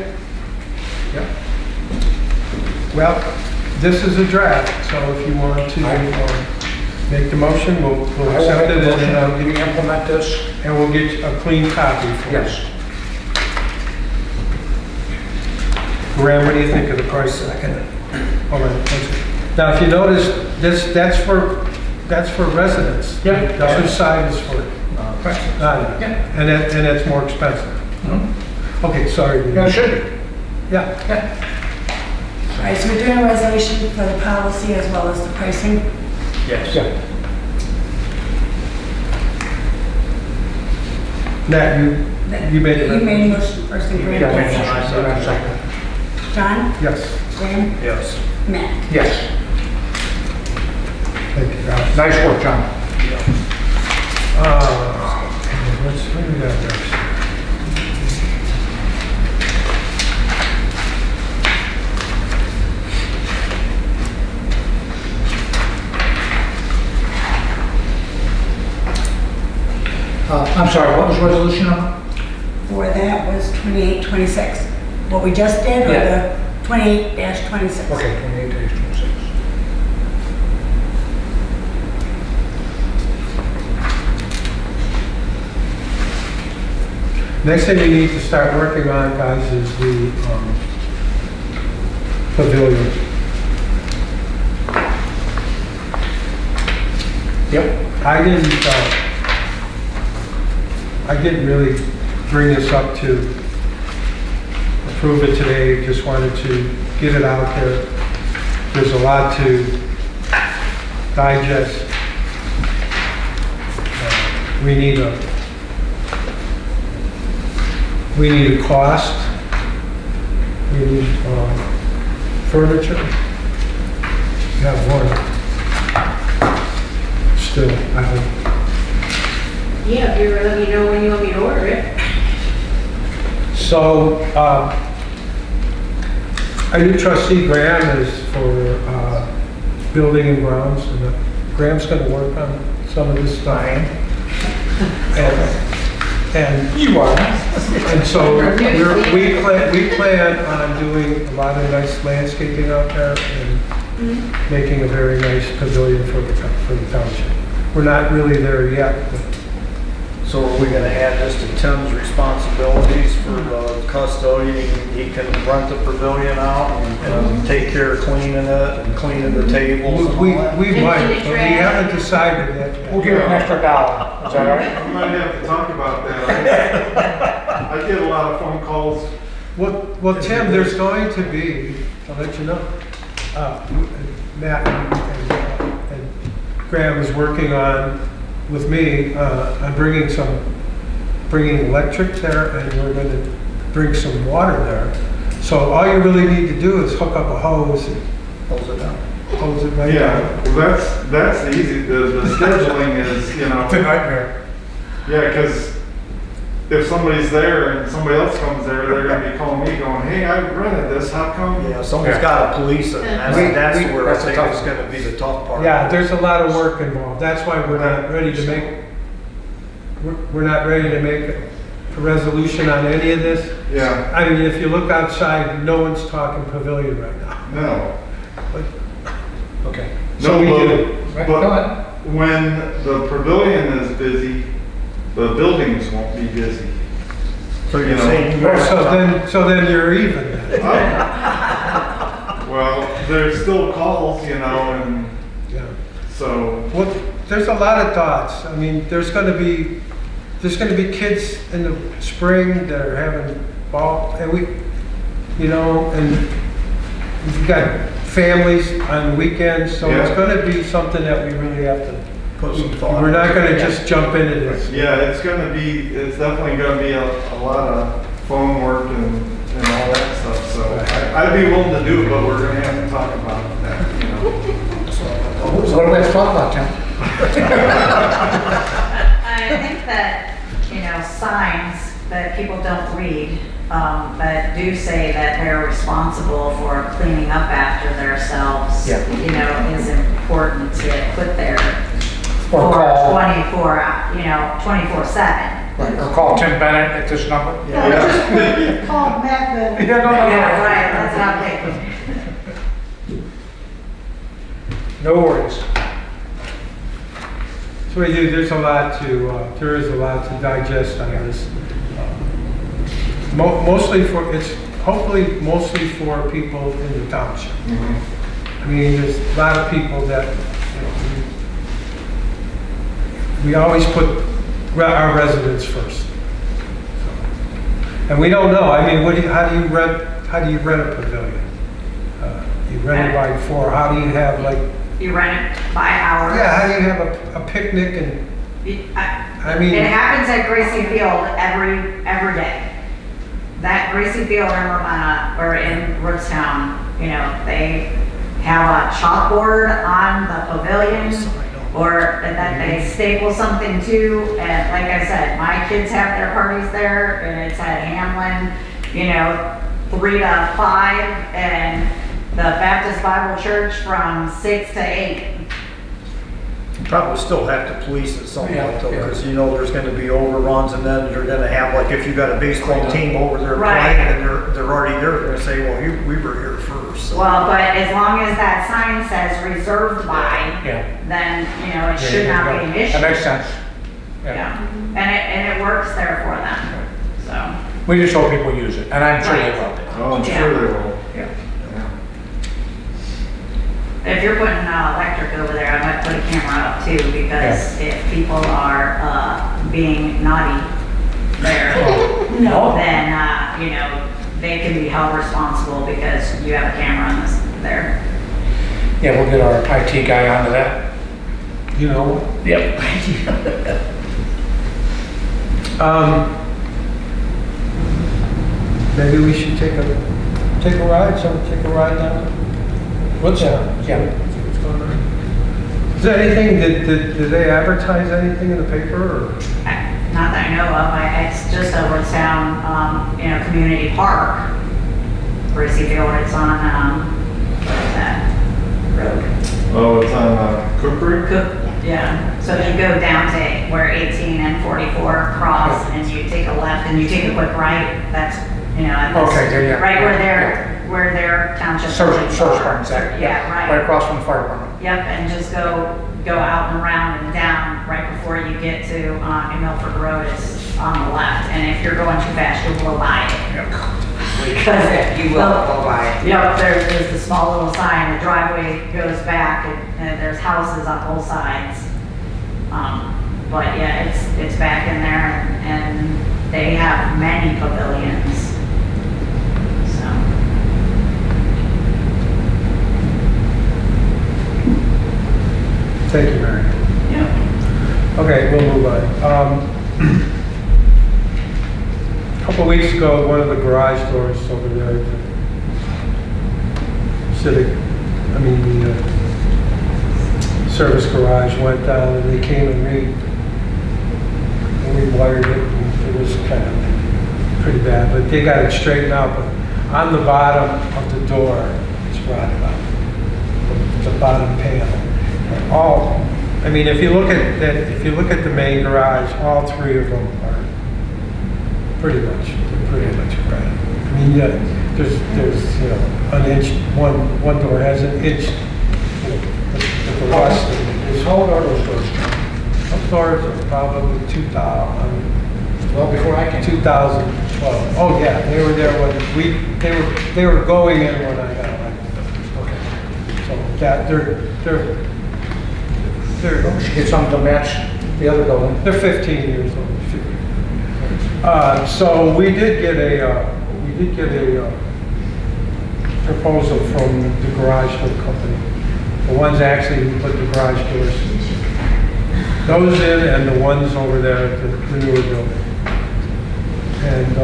Yeah. Well, this is a draft, so if you want to make the motion, we'll I will accept make it the motion that and we implement this. we'll get you a clean copy for you. Yes. Graham, what do you think of the price? All right. Now, if you notice, that's for residents. Yeah. The other side is for, Yeah. and that's more expensive. Okay, sorry. Yeah, it should be. Yeah. Yeah. All right, so we're doing a resolution for the policy as well as the pricing. Yes. Yeah. Matt, you made it. You made a motion first and Graham. Yeah, did I second. second. John, Yes, Graham, Yes. Matt. Yes. thank you, guys. Nice work, John. What do we got next? I'm sorry, what was resolution number? For that was 2826. What we just did, or Yeah. the 28-26? Okay, 28 days, 26. Next thing we need to start working on, guys, is the pavilion. Yep. I didn't really bring this up to approve it today, just wanted to get it out there. There's a lot to digest. We need a cost. We need furniture. Got one. Still, I don't. Yeah, if you're letting me know when you want me to order it. So, our new trustee Graham is for building and grounds, and Graham's going to work on some of this stuff. And You are. And so we plan on doing a lot of nice landscaping out there and making a very nice pavilion for the township. We're not really there yet, but So are we gonna add this to Tim's responsibilities for the custodian? He can rent the pavilion out and take care of cleaning it and cleaning the tables and all we that? might, but we haven't decided that We'll yet. give it an extra $1. Is that all right? We might have to talk about that. I get a lot of phone calls. Well, Tim, there's going to be, I'll let you know, Matt and Graham is working on, with me, on bringing electric there, and we're going to bring some water there. So all you really need to do is hook up a hose and Close it down. hose it right Yeah, down. well, that's easy. The scheduling is, It's a nightmare. Yeah, because if somebody's there and somebody else comes there, they're gonna be calling me going, hey, I rented this, how come? Yeah, someone's got to police it, and that's where I that's the think it's toughest. gonna be the tough part. Yeah, there's a lot of work involved. That's why we're not ready to make, we're not ready to make a resolution on any of this. Yeah, I mean, if you look outside, no one's talking pavilion right now. no. Okay. So we do. Right, go ahead. But when the pavilion is busy, the buildings won't be busy. So you're You know. saying you So then you're even then. Well, there's still calls, you know, and Yeah. so, Well, there's a lot of thoughts. I mean, there's gonna be kids in the spring that are having ball, and and we've got families on weekends, so it's Yeah. gonna be something that we really have to, put some thought. we're not gonna just jump into this. yeah, it's definitely gonna be a lot of phone work and all that stuff, so I'd be willing to do it, but we're gonna have to talk about that, you know. So what do we have to talk about, Tim? I think that, signs that people don't read, that do say that they're responsible for cleaning up after themselves, Yeah. is important to put there Or for call. 24/7. Right, or call Tim Bennett at this number? Call Matt Bennett. Yeah, no, Yeah, right, that's what I'm thinking. No worries. So we do, there is a lot to digest on this. Hopefully mostly for people in the township. I mean, there's a lot of people that, we always put our residents first. And we don't know, I mean, how do you rent a pavilion? You rent it by four, how do you have You rent it by hours. yeah, how do you have a picnic and, I mean. It happens at Gracie Field every day. That Gracie Field in Ravenna or in Rootstown, they have a chalkboard on the pavilion or that they staple something to. And like I said, my kids have their parties there and it's at Hamlin, 3 to 5 and the Baptist Bible Church from 6 to 8. Probably still have to police it somewhat though, Yeah. because there's gonna be overruns, and then you're gonna have, like, if you got a baseball team over there Right. playing, and they're already there, they're gonna say, well, we were here first. So- Well, but as long as that sign says reserved by, Yeah. then, it should not be an issue. That makes sense. Yeah, and it works there for them, so. We just hope people use it, and I'm sure they will. Oh, I'm sure they will. Yeah. If you're putting electric over there, I might put a camera up too, because if people are, being naughty there, No. then, they can be held responsible because you have a camera on this there. Yeah, we'll get our IT guy onto that. Yep. Maybe we should take a ride, take a ride down. What's that? Yeah. See what's going on. Is there anything, did they advertise anything in the paper or? Not that I know of, it's just over town, community park. Gracie Field, it's on, what is that road? Oh, it's on Cookery? Yeah, so you go down to where 18 and 44 cross and you take a left and you take a quick right, that's, Okay, yeah. right where their township. Search buildings bar, are. exactly. Yeah, Right right. across from the fire department. Yep, and just go out and around and down right before you get to, Milford Road is on the left. And if you're going too fast, you'll blow by it. Because You will go by it. Yep, there's the small little sign, the driveway goes back and there's houses on both sides. But yeah, it's back in there and they have many pavilions. So. Thank you, Mary. Yep. Okay, we'll move on. A couple of weeks ago, one of the garage doors over there, the service garage went down and they came and we wired it, and it was kind of pretty bad, but they got it straightened out, but on the bottom of the door, it's rotted out. The bottom panel. And all, I mean, if you look at that, if you look at the main garage, all three of them are pretty much cracked. I mean, yeah, there's, you know, an inch, one door has an inch, you know, with the rust. How old are those doors? Those doors are probably 2000. Well, before I came. 2012. Oh yeah, they were there when they were going in when I got elected. Okay. So that they're She get something to match the other building. they're 15 years old. So we did get a proposal from the garage door company. The ones actually who put the garage doors, those in, and the ones over there at the newer building. And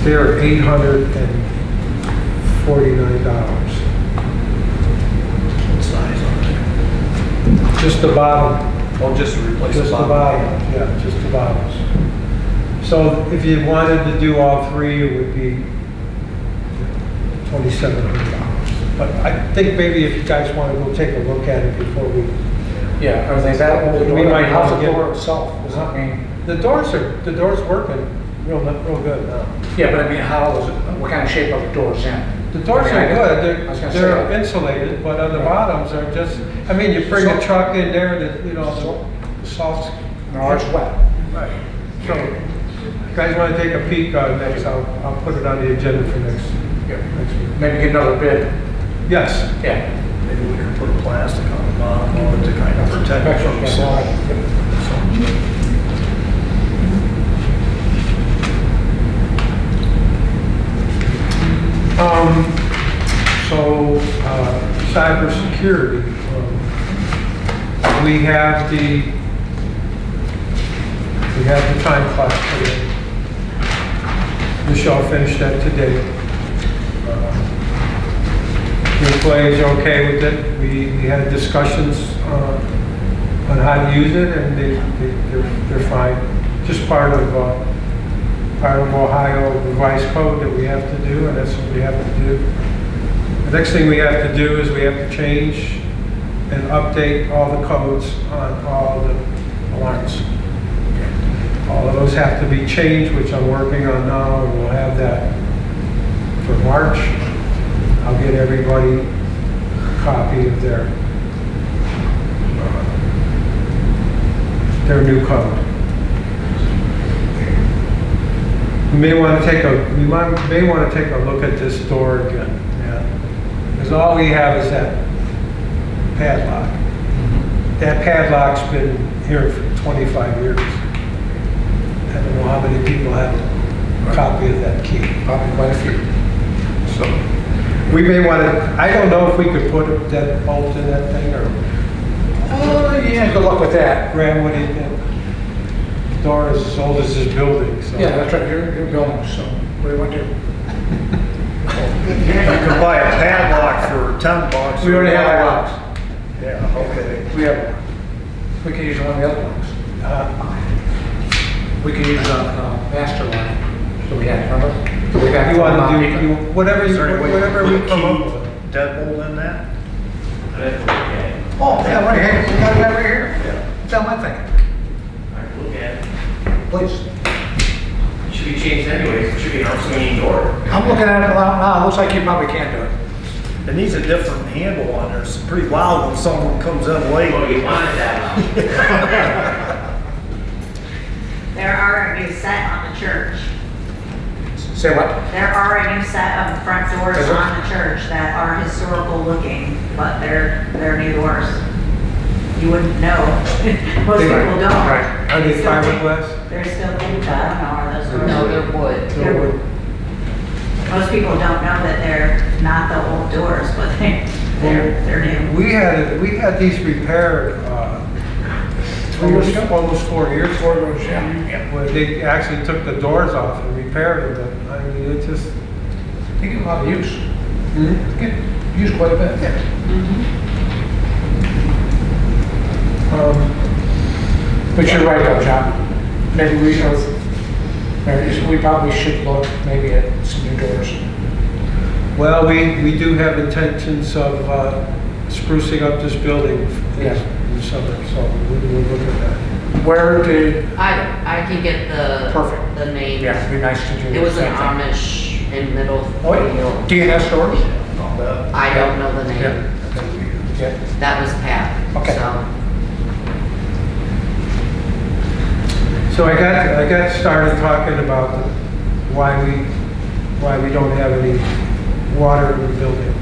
they're $849. What size are they? Just the bottom. Oh, just to replace Just the bottom, yeah, just the bottoms. So if you wanted to do all three, it would be $2,700. But I think maybe if you guys want to go take a look at it before we... Yeah, are they that old? We might How's have the to door get- itself? Does that mean? The doors working real good now. Yeah, but I mean, how is it, what kind of shape are the doors in? The doors I mean, are good, I was gonna they're say- insulated, but on the bottoms are just, I mean, you bring a truck in there that, you know, the salt's... No, it's wet. Right. So, if you guys want to take a peek next, I'll put it on the agenda for next week. Maybe get another bid. Yes. Yeah. Maybe we can put a plastic on the bottom of it to kind of protect it from the salt. So, cybersecurity, we have the time clock today. Michelle finished that today. The employees are okay with it. We had discussions on how to use it, and they're fine. Just part of Ohio revised code that we have to do, and that's what we have to do. The next thing we have to do is we have to change and update all the codes on all the alarms. All of those have to be changed, which I'm working on now, and we'll have that for March. I'll get everybody a copy of their new code. We may want to take a look at this door again, because all we have is that padlock. That padlock's been here for 25 years. I don't know how many people have a copy of that key. Probably quite a few. So we may want to, I don't know if we could put a dead bolt in that thing or Oh, yeah, good luck with that. grab what he did. The door is as old as this building, so. Yeah, that's right, you're building, so what do you want to do? You can buy a padlock for $10. We already have locks. Yeah, okay. We have, we can use one of the other locks. We can use master line, so we had, remember? So we got. You want to do, whatever Is there any way whatever to we put a come key up with. deadbolt in that? Oh, yeah, right here, we got that right here. Yeah. Tell my thing, Look at it. please. It should be changed anyways. It should be an outswinging door. I'm looking at it now, it looks like you probably can't do it. It needs a different handle on there. It's pretty loud when someone comes in late. Well, you wanted that. There are a new set on the church. Say what? There are a new set of front doors Is there? on the church that are historical looking, but they're new doors. You wouldn't know. Most people don't. Right. Are they Still think- fiberglass? They're still, I don't know, are those doors? No, they're wood. They're wood. Most people don't know that they're not the old doors, but they're new. We had these repaired, 3 years ago? almost 4 years. 4 years, yeah. Where they actually took the doors off and repaired them, but I mean, it just. They get a lot of use. Hmm? Get used quite a bit. But you're right though, John. Maybe we probably should look maybe at some new doors. Well, we do have intentions of sprucing up this building Yes. in the summer, so we'll look at that. Where did, I can get Perfect. the name. yeah, it'd be nice to do. It was the an same thing. Amish in Middle. Oh, yeah. DNS doors? I don't know the name. Yeah. That was Pat. Okay. So I got started talking about why we don't have any water in the building.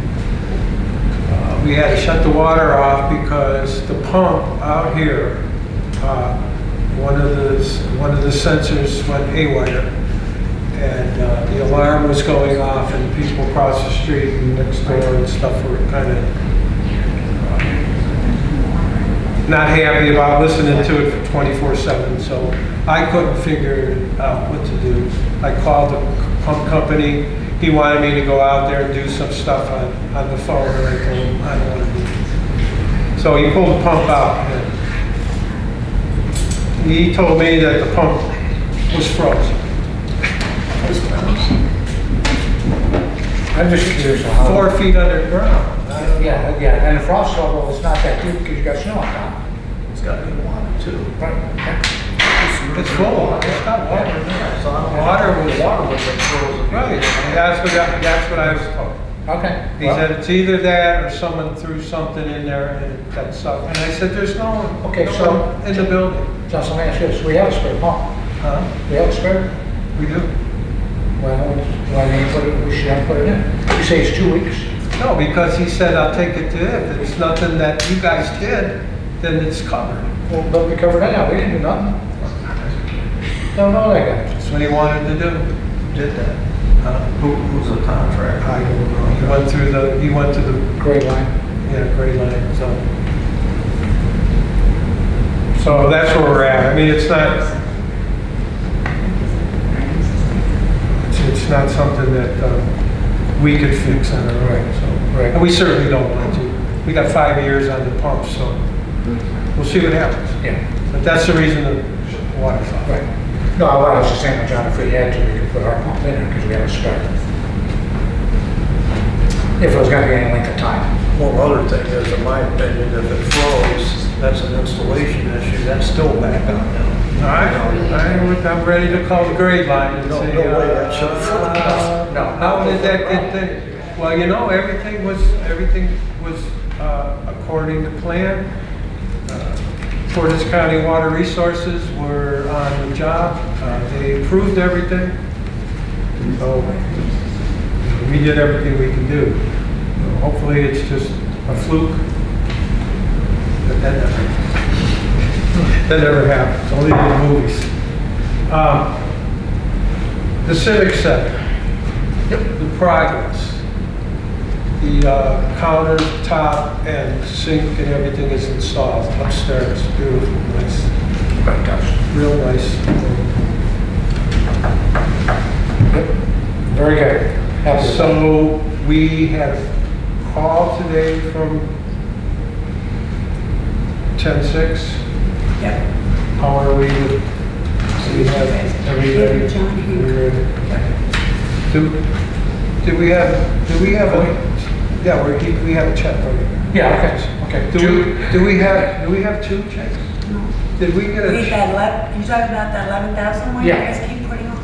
We had to shut the water off because the pump out here, one of the sensors went haywire, and the alarm was going off, and people across the street and next door and stuff were kind of not happy about listening to it for 24/7. So I couldn't figure out what to do. I called the pump company. He wanted me to go out there and do some stuff on the phone, and I told him I don't want to do it. So he pulled the pump out, and he told me that the pump was frozen. I'm just curious how. 4 feet underground. Yeah, and the frost level is not that deep because you got snow on top. It's got to be water too. Right. It's full. It's got water in there. So Water was water was frozen. right. That's what I was told. Okay. He said it's either that or someone threw something in there and that stuff. And I said, there's no one, Okay, no so- one in the building. Just let me ask you this, we have a spare pump. Huh? We have a spare? We do. Why didn't you put it, we should put it in? You say it's 2 weeks? No, because he said, I'll take it to him. If it's nothing that you guys did, then it's covered. Well, but we covered that out, we didn't do nothing. Don't know that guy. That's what he wanted to do. Did that. Who's the contract? I don't know. He went to the, Great line. gray line, so that's where we're at. I mean, it's not something that we could fix on our own, so. Right. And we certainly don't want to. We got 5 years on the pump, so we'll see what happens. Yeah. But that's the reason the water's off. Right. No, what I was just saying, John, if we had to, we could put our pump in because we have a spare. If it was gonna be any length of time. One other thing is, in my opinion, if it froze, that's an installation issue, that's still back on now. All right, I'm ready to call the grade line and No, say, no way that should have froze. No. how did that get there? Well, you know, everything was according to plan. Portage County Water Resources were on the job. They approved everything. So we did everything we can do. Hopefully it's just a fluke. But that never happens, only in the movies. The Civic Center, the progress. The countertop and sink and everything is installed upstairs. Beautiful, nice. Real nice. Very good. Happy with that. So we had a call today from 10-6. Yep. How are we? We have everybody. John here. We're ready. Did we have a, yeah, we have a check over here. Yeah, okay. Do we have 2 checks? No. Did we get a? You talking about that 11,000 one you Yeah. guys keep putting on?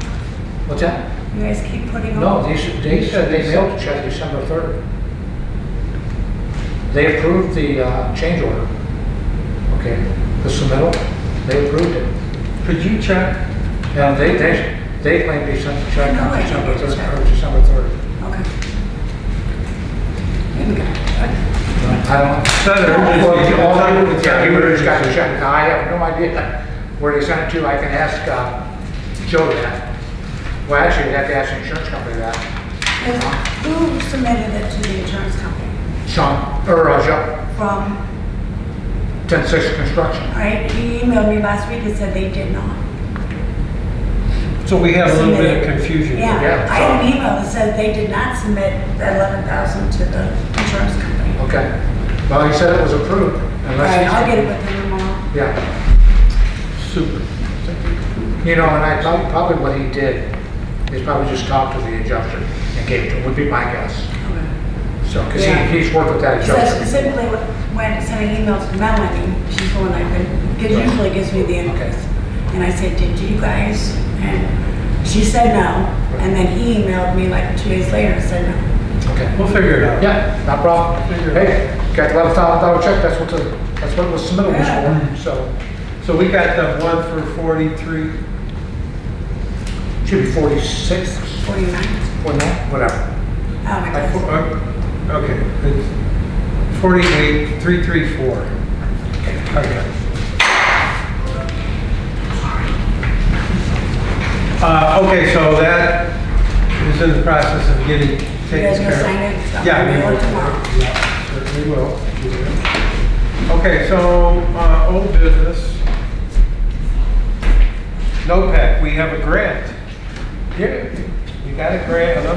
What's that? You guys keep putting on? No, they said they mailed the check December 3rd. They approved the change order. Okay, the submittal, they approved it. Could you check? And they claim they sent the check No, on I didn't December get the 3rd, check. or December 3rd. Okay. I don't. Senator, Yeah, he would have just got the check. Now, I have no idea where they sent it to. I can ask Joe that. Well, actually, you'd have to ask the insurance company that. Who submitted it to the insurance company? Sean, or Joe, From, 10-6 Construction. right, he emailed me last week and said they did not. So we have a little bit of Submit it. confusion. Yeah, Yeah. I had an email that said they did not submit the 11,000 to the insurance company. Okay. Well, he said it was approved. All right, I'll get it with him tomorrow. Yeah. Super. You know, and I thought probably what he did is probably just talk to the adjuster and gave it to him, would be my guess. So, because Yeah. he's worked with that So adjuster. specifically when sending emails to Melanie, she's the one I've been, because usually gives me the invoice. And I said, did you guys? And she said no, and then he emailed me like 2 days later and said no. Okay. We'll figure it out. Yeah, no problem. Hey, got the $11,000 check, that's what it was submitted was for, so. So we got the one for 43, Should be 46, 49. 49, whatever. Oh my God. okay, it's 48,334. Okay. Okay, so that is in the process of getting You taken guys gonna care of. sign it? Yeah, we Mail will. it tomorrow. Yeah, certainly will. Okay, so, old business. NOPEC, we have a grant. Yeah. We got a grant, well,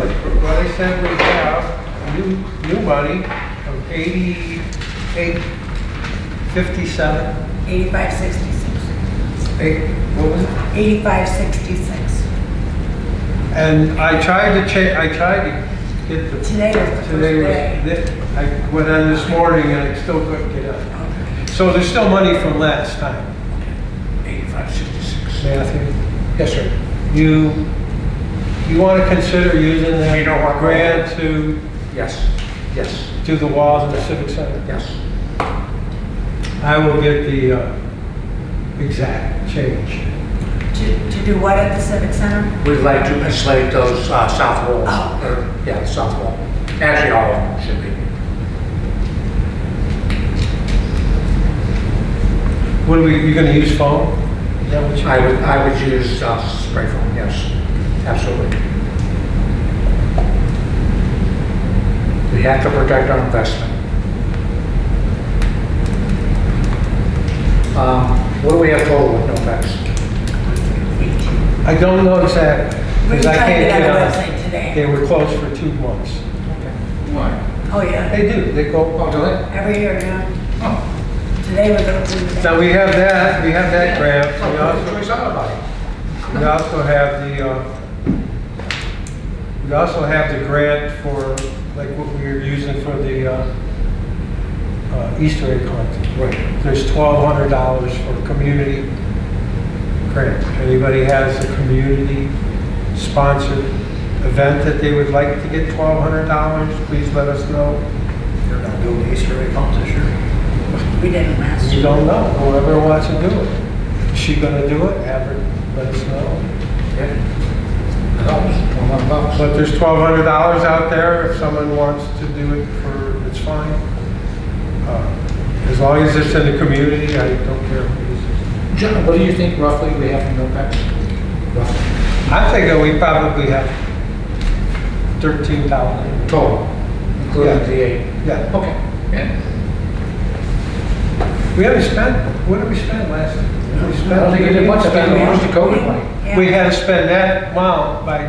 they said we have new money of 8857. 8566. What was it? 8566. And I tried to get the. Today was the first day. I went on this morning and I still couldn't get on. So there's still money from last time. 8566. Matthew, Yes, sir. you want to consider using that You know what? grant to Yes, yes, do the walls in the civic center? yes. I will get the exact change. To do what at the Civic Center? We'd like to insulate those south walls. Oh. Yeah, south wall. Actually, all of them should be. What are you going to use foam? Is that what you? I would use spray foam, yes, absolutely. We have to protect our investment. What do we have total with no effects? I don't know exactly, We because I tried can't it on get the on. website today. They were closed for 2 months. Oh, yeah. They do, they go. Oh, do they? Every year, yeah. Oh. Today was open. today. Now, we have that grant. Oh, we saw about it. We also have the grant for, like what we were using for the Easter egg hunt. Right. There's $1,200 for community grant. If anybody has a community sponsored event that they would like to get $1,200, please let us know. You're not doing the Easter egg hunt this year? We didn't last You year. don't know, whoever wants to do it. Is she gonna do it? Have her, let us know. Yeah. It helps, $1,200. But there's $1,200 out there if someone wants to do it it's fine. As long as it's in the community, I don't care who uses it. John, what do you think roughly we have from no effects? Roughly. I think that we probably have 13,000. Total, including Yeah. the 8. Yeah. Okay. Yeah. We haven't spent, what did we spend last year? We I don't think it did much of that, we used the COVID money. Yeah. We had to spend that amount by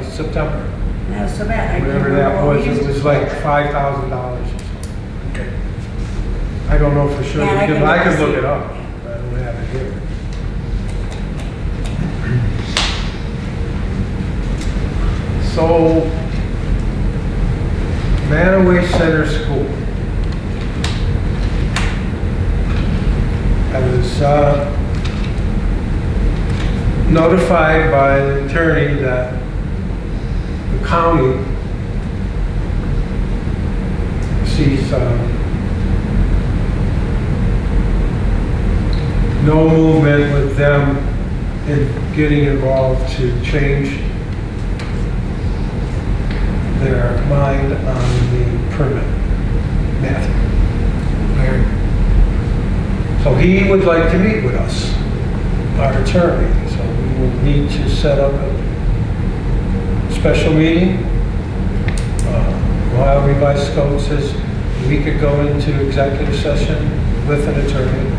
September. That was so bad. I Whatever remember that what we was, used it was to like spend. $5,000. Okay. I don't know for sure, Yeah, I can I look could and look see. it up. I don't have it here. So, Mantua Center School. I was notified by the attorney that the county sees no movement with them in getting involved to change their mind on the permit method. So he would like to meet with us, our attorney. So we will need to set up a special meeting. Ohio Revised Code says we could go into executive session with an attorney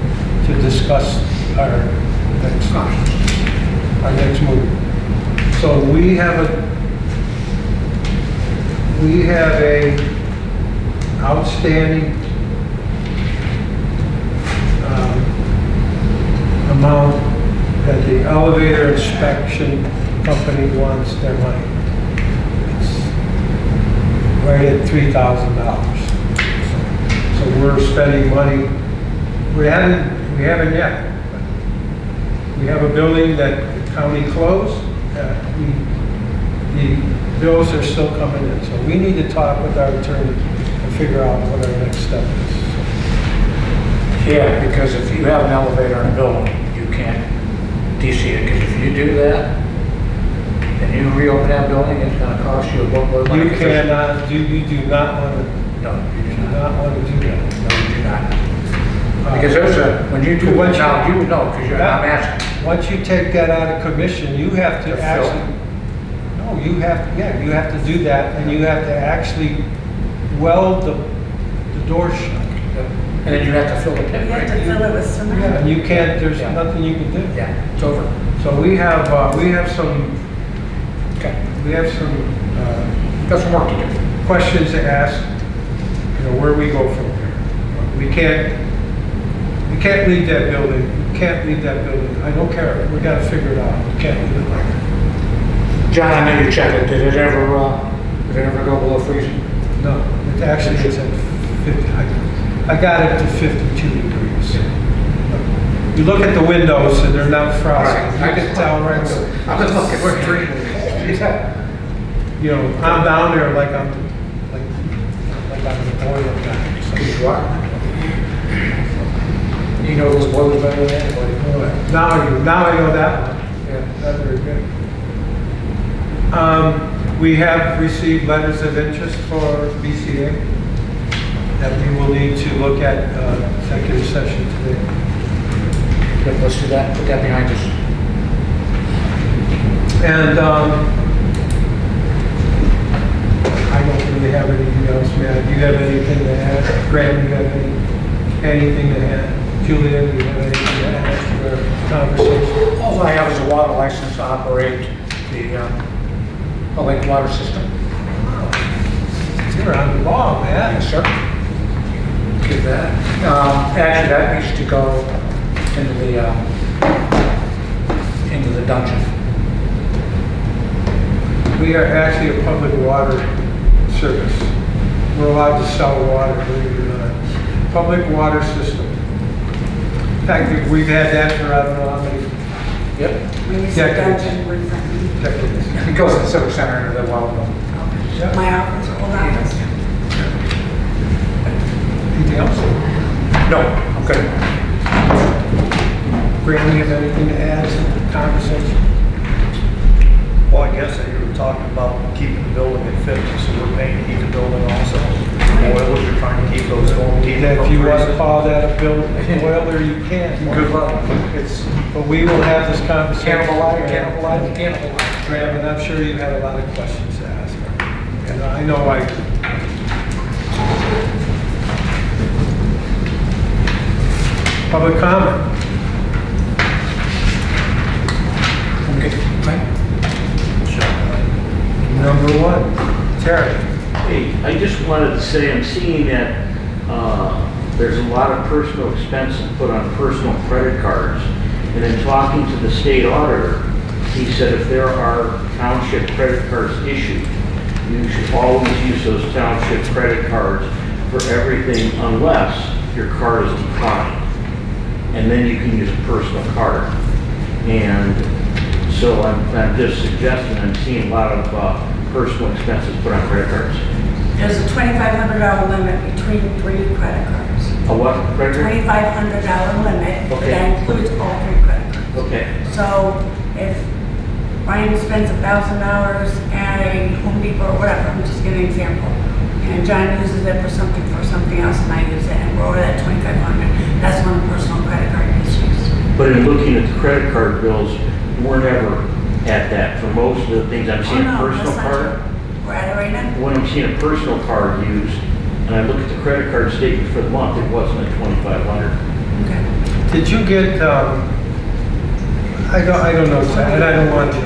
to discuss our next move. So we have a outstanding amount that the elevator inspection company wants their money. It's right at $3,000. So we're spending money, we haven't yet. But we have a building that the county closed, the bills are still coming in. So we need to talk with our attorney and figure out what our next step is. Yeah, because if you have an elevator in a building, you can't DC it, because if you do that, and you reopen that building, it's gonna cost you a boatload of money. You cannot do, you do not want to, No, you do do not. not want to do that. No, you do not. Because there's when you do Once it you- now, you would know, because I'm asking. Once you take that out of commission, you have to To fill. actually, no, you have, yeah, you have to do that, and you have to actually weld the doors shut. And then you have to fill the You pit, have to right? fill it with Yeah, cement. and you can't, there's Yeah. nothing you can do. Yeah, it's over. So we have some, Okay, some got some work to do. questions to ask, where we go from here. We can't leave that building, we can't leave that building. I don't care, we gotta figure it out. We can't leave it like that. John, I know you checked it. Did it ever go below freezing? No, it actually is at 50, I got it to 52 degrees. You look at the windows and they're not frosted. You can tell right away. I was looking, we're green. I'm down there like I'm the boiler guy. You are. You know those boilers better than anybody. Now I know that one. Yeah, that's very good. We have received letters of interest for BCA that we will need to look at executive session today. Yep, let's do that, put that behind us. And I don't really have anything else, man. Do you have anything to add? Graham, do you have anything to add? Julia, do you have anything to add to our conversation? All I have is a water license to operate the lake water system. You're on the ball, man. Yes, sir. Give that. Actually, that needs to go into the dungeon. We are actually a public water service. We're allowed to sell water, believe it or not. Public water system. In fact, we've had that for I don't know how many Yep. When you say Decades. dungeon, what does that mean? decades. It goes to the civic center into the well. Yeah. My office, old office. Anything else? No, I'm good. Graham, you have anything to add to the conversation? Well, I guess that you were talking about keeping the building at 50, so we're paying to keep the building also. Boilers, you're trying to keep those going, keep them If from you want to freezing. call that a boiler, you can. Good luck. But we will have this conversation. Cannibalize. Graham, and I'm sure you had a lot of questions to ask her. And I know I do. Public comment? Okay, right. Number one, Terry. Hey, I just wanted to say, I'm seeing that there's a lot of personal expenses put on personal credit cards. And in talking to the state auditor, he said if there are township credit cards issued, you should always use those township credit cards for everything unless your card is declined. And then you can use a personal card. And so I'm just suggesting, I'm seeing a lot of personal expenses put on credit cards. There's a $2,500 limit between 3 credit cards. A what credit card? $2,500 limit, Okay. that includes all 3 credit cards. Okay. So if Brian spends $1,000 at a Home Depot or whatever, I'm just giving an example, and John uses it for something else and I use it, and we're over that $2,500, that's when a personal credit card is used. But in looking at the credit card bills, we're never at that. For most of the things I'm seeing a Oh, no, personal that's not card. true. We're at it right now. When I'm seeing a personal card used, and I look at the credit card statement for the month, it wasn't at 2,500. Okay. Did you get, I don't know, and I don't want to,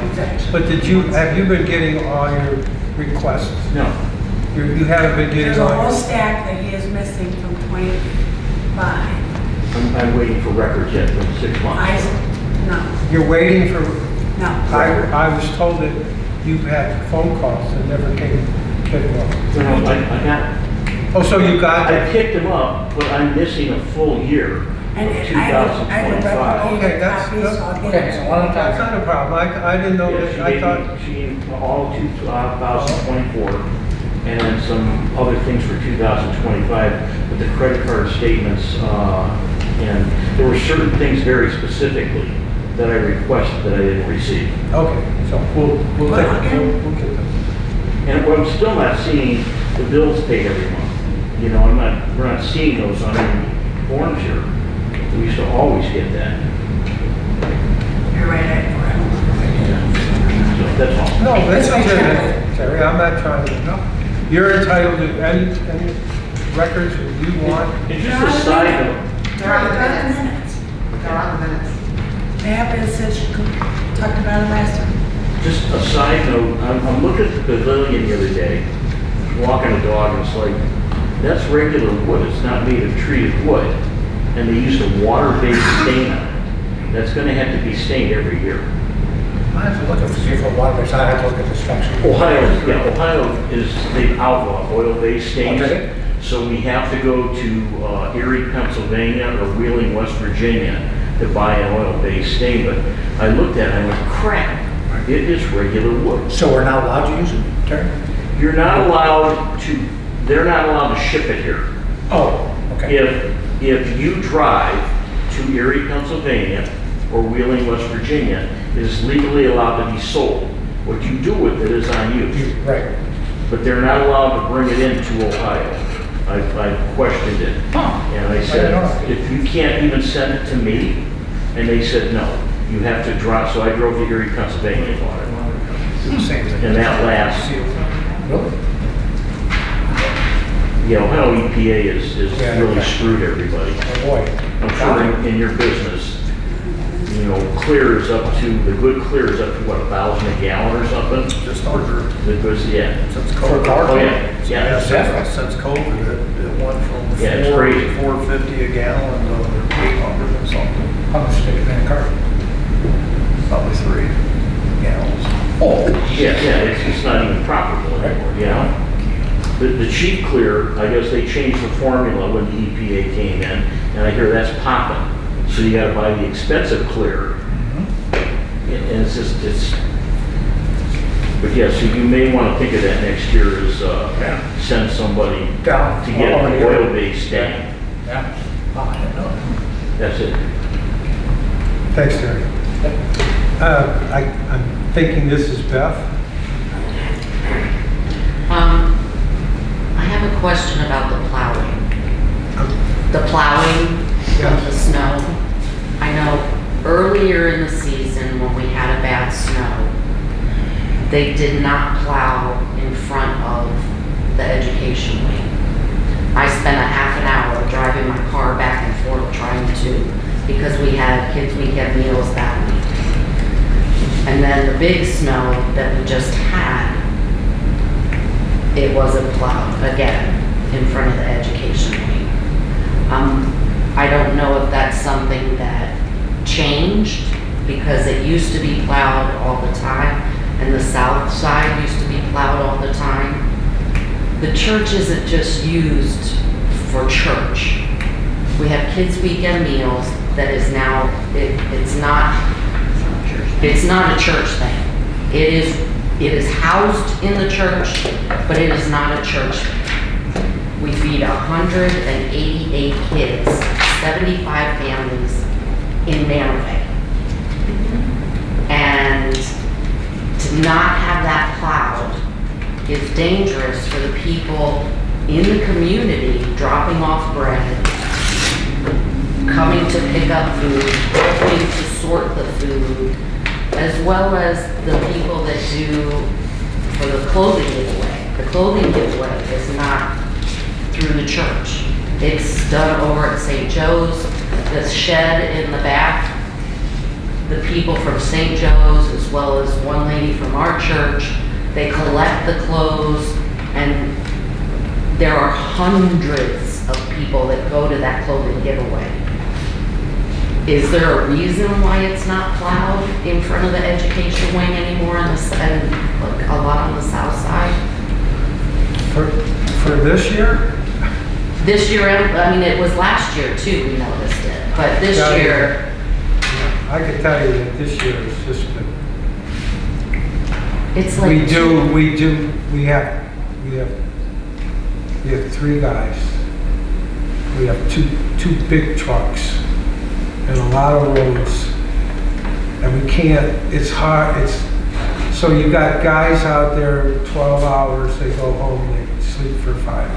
but have you been getting all your requests? No. You haven't been getting There's a all whole your... stack that he is missing from 25. I'm waiting for records yet for 6 months. No, You're waiting for, no. I was told that you had phone calls that never came up. No, I got, Oh, so you got I that? picked them up, but I'm missing a full year of And I have 2025. Okay, that's copies, so I'll get Okay, it. so one at a That's time. not a problem. I didn't know Yeah, that. I thought, she gave me all 2024, and then some other things for 2025, but the credit card statements, and there were certain things very specifically that I requested that I didn't receive. okay, so we'll get them. And what I'm still not seeing, the bills paid every month. You know, we're not seeing those on any forms here. We used to always get that. You're right, I So that's all. No, that's That's okay, right. Terry, I'm not trying to, no. You're entitled to any records that you want. And just a side note, They're on the They're on the minutes. minutes. They're on the minutes. They happened since you talked about it last time. just a side note, I'm looking at the pavilion the other day, walking a dog, and it's like, that's regular wood, it's not made of treated wood. And they used a water-based stain on it. That's gonna have to be stained every year. I have to look at the see for water, because I have to look at the specs. Ohio is, they've outlawed oil-based stains. Okay. So we have to go to Erie, Pennsylvania, or Wheeling, West Virginia to buy an oil-based stain. But I looked at it and I went, crap, it is regular wood. So we're not allowed to use it, Terry? You're not allowed to, they're not allowed to ship it here. Oh, okay. If you drive to Erie, Pennsylvania, or Wheeling, West Virginia, it is legally allowed to be sold. What you do with it is on you. Right. But they're not allowed to bring it into Ohio. I questioned it. Huh. And I said, if you can't even send it to me, and they said, no, you have to drive, so I drove to Erie, Pennsylvania and bought it. Same thing. And that lasts, Really? Ohio EPA is Yeah, really okay. screwed everybody. Oh, boy. I'm sure in your business, clear is up to, the good clear is up to what, 1,000 a gallon or something? Just under, The goods, yeah. since For COVID. car? Oh, yeah, yeah. Since COVID, it went from Yeah, it's crazy. $4.50 a gallon to $800 and something, How much stick in a car? probably 3 gallons. Oh. Yeah, it's not even profitable anymore, The cheap clear, I guess they changed the formula when the EPA came in, and I hear that's popping. So you gotta buy the expensive clear. And it's just, but yeah, so you may wanna think of that next year as, send somebody Down. to get an oil-based stain. Yeah. Oh, I didn't know that. That's it. Thanks, Terry. I'm thinking this is Beth. I have a question about the plowing. The plowing of the snow. I know earlier in the season when we had a bad snow, they did not plow in front of the education wing. I spent a half an hour driving my car back and forth trying to, because we had kids' weekend meals that week. And then the big snow that we just had, it wasn't plowed again in front of the education wing. I don't know if that's something that changed because it used to be plowed all the time and the south side used to be plowed all the time. The church isn't just used for church. We have kids' weekend meals that is now, it's not a church thing. It is housed in the church, but it is not a church thing. We feed 188 kids, 75 families in Mantua. And to not have that plowed is dangerous for the people in the community dropping off bread, coming to pick up food, helping to sort the food, as well as the people that do for the clothing giveaway. The clothing giveaway is not through the church. It's done over at St. Joe's, the shed in the back. The people from St. Joe's, as well as one lady from our church, they collect the clothes, and there are hundreds of people that go to that clothing giveaway. Is there a reason why it's not plowed in front of the education wing anymore on the, and like a lot on the south side? For this year? This year, I mean, it was last year too, we noticed it, but this Yeah, year, I can tell you that this year is just been, it's like. we have 3 guys. We have two big trucks and a lot of roads. And we can't, it's hard, so you got guys out there 12 hours, they go home, they sleep for 5 hours.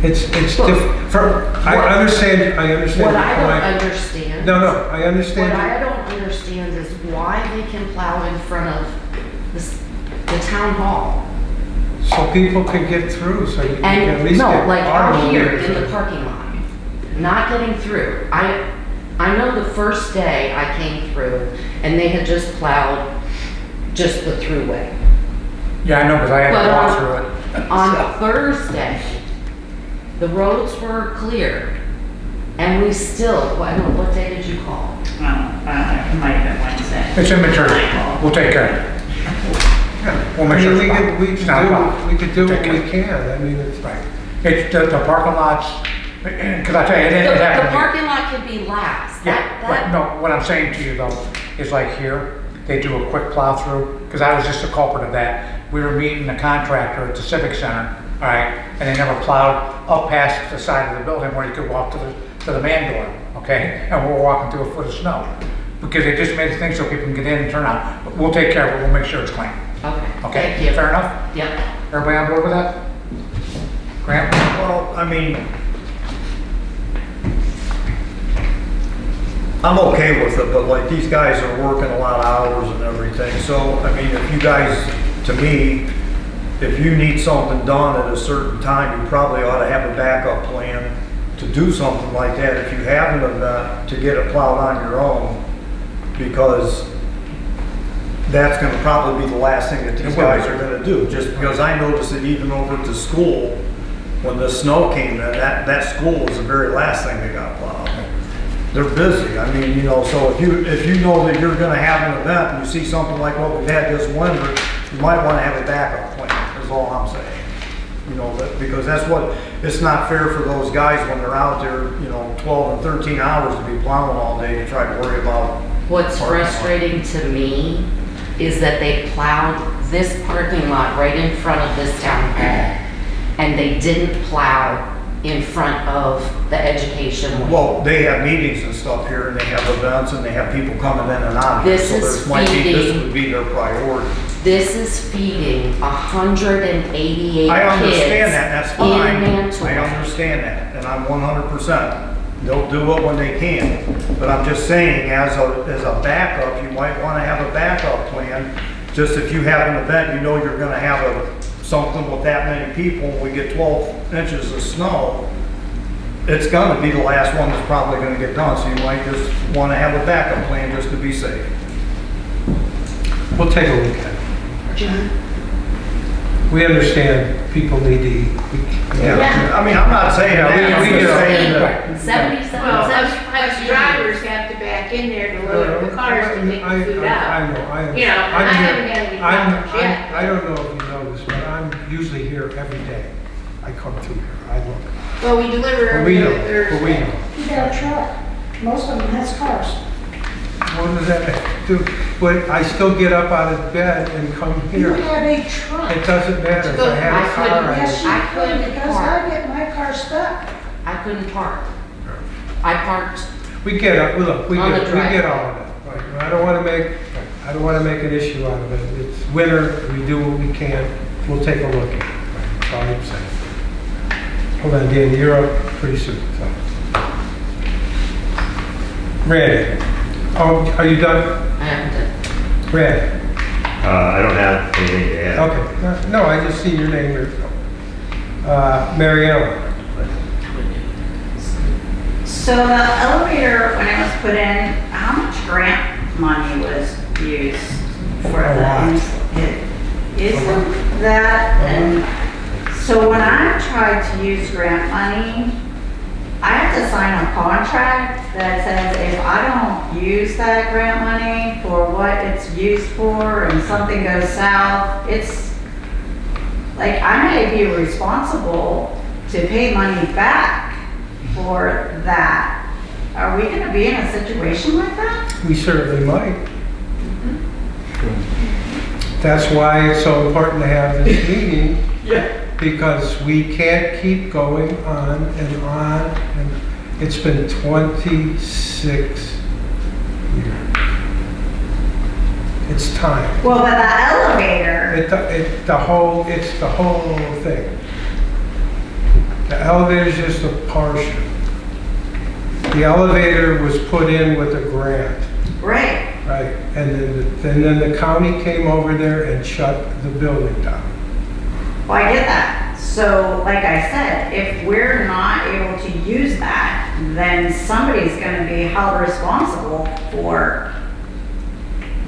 It's different. I understand What your I point. don't understand. No, I understand. What I don't understand is why they can plow in front of the town hall. So people can get through, so you can at And least no, get like out here automobiles in the in. parking lot, not getting through. I know the first day I came through and they had just plowed just the throughway. Yeah, I know, because I had But to walk through it. On Thursday, the roads were clear and we still, I don't know, what day did you call? It might have been Wednesday. It's immaterial. We'll take care of it. We'll make sure it's fine. We It's not a problem. could do what Take we care. can. I mean, it's Right. It's the parking lots, because I tell you, it The happened to me. parking lot could be last. Yeah, That, right, no, what I'm saying to you though, is like here, they do a quick plow through, because I was just a culprit of that. We were meeting the contractor at the Civic Center, all right, and they never plowed up past the side of the building where you could walk to the man door, okay? And we're walking through a foot of snow, because they just made the thing so people can get in and turn out. But we'll take care of it, we'll make sure it's clean. okay, Okay, thank you. fair enough? Yep. Everybody on board with that? Grant? Well, I mean, I'm okay with it, but like these guys are working a lot of hours and everything. So, I mean, if you guys, to me, if you need something done at a certain time, you probably ought to have a backup plan to do something like that. If you have an event, to get it plowed on your own, because that's gonna probably be the last thing that these guys are gonna do. Just because I noticed that even over at the school, when the snow came in, that school was the very last thing they got plowed. They're busy. I mean, you know, so if you know that you're gonna have an event and you see something like what we've had this winter, you might wanna have a backup plan, is all I'm saying. You know, because that's what, it's not fair for those guys when they're out there, you know, 12 and 13 hours to be plowing all day to try to worry about. What's frustrating to me is that they plowed this parking lot right in front of this town hall, and they didn't plow in front of the education wing. Well, they have meetings and stuff here, and they have events, and they have people coming in and out. This So is this might be, this feeding- would be their priority. This is feeding 188 I understand kids that, that's in fine. Mantua. I understand that, and I'm 100%. They'll do it when they can. But I'm just saying, as a backup, you might want to have a backup plan. Just if you have an event, you know you're going to have something with that many people, we get 12 inches of snow, it's going to be the last one that's probably going to get done. So you might just want to have a backup plan just to be safe. We'll take a look at it. John? We understand people need to eat. Yeah, I mean, I'm not saying Yeah, that. I'm we just get it. saying that- 77, Well, us 75 drivers have to back in there to load up the cars to take the food I out. know, I You know, and I I'm here- haven't had any problems yet. I don't know if you know this, but I'm usually here every day. I come through here, I look. Well, we deliver But every we know, other but we Thursday. know. You got a truck. Most of them has cars. What does that do? But I still get up out of bed and come You here. have a truck. It doesn't matter if I have a I car. couldn't- Yes, you I could, couldn't because park. I get my car stuck. I couldn't park. I parked, We get up, look, we On the get all driveway. of that. Right. I don't want to make an issue out of it. It's winter, we do what we can. We'll take a look at it. That's all I'm saying. Hold on, Dan, you're up pretty soon, so. Randy. Oh, are you done? I haven't done. Randy. I don't have anything to add. Okay. No, I just see your name here. Mary Ellen. So the elevator, when it was put in, how much grant money was used for A lot. Isn't that, and so when I tried to use grant money, I have to sign a contract that says if I don't use that grant money for what it's used for and something goes south, it's, like, I may be responsible to pay money back for that. Are we gonna be in a situation like that? We certainly might. That's why it's so important to have this meeting. Yeah. Because we can't keep going on, and it's been 26 years. It's time. Well, but the elevator, It's the whole thing. The elevator's just a portion. The elevator was put in with a grant, right, right? And then the county came over there and shut the building down. well, I get that. So, like I said, if we're not able to use that, then somebody's gonna be held responsible for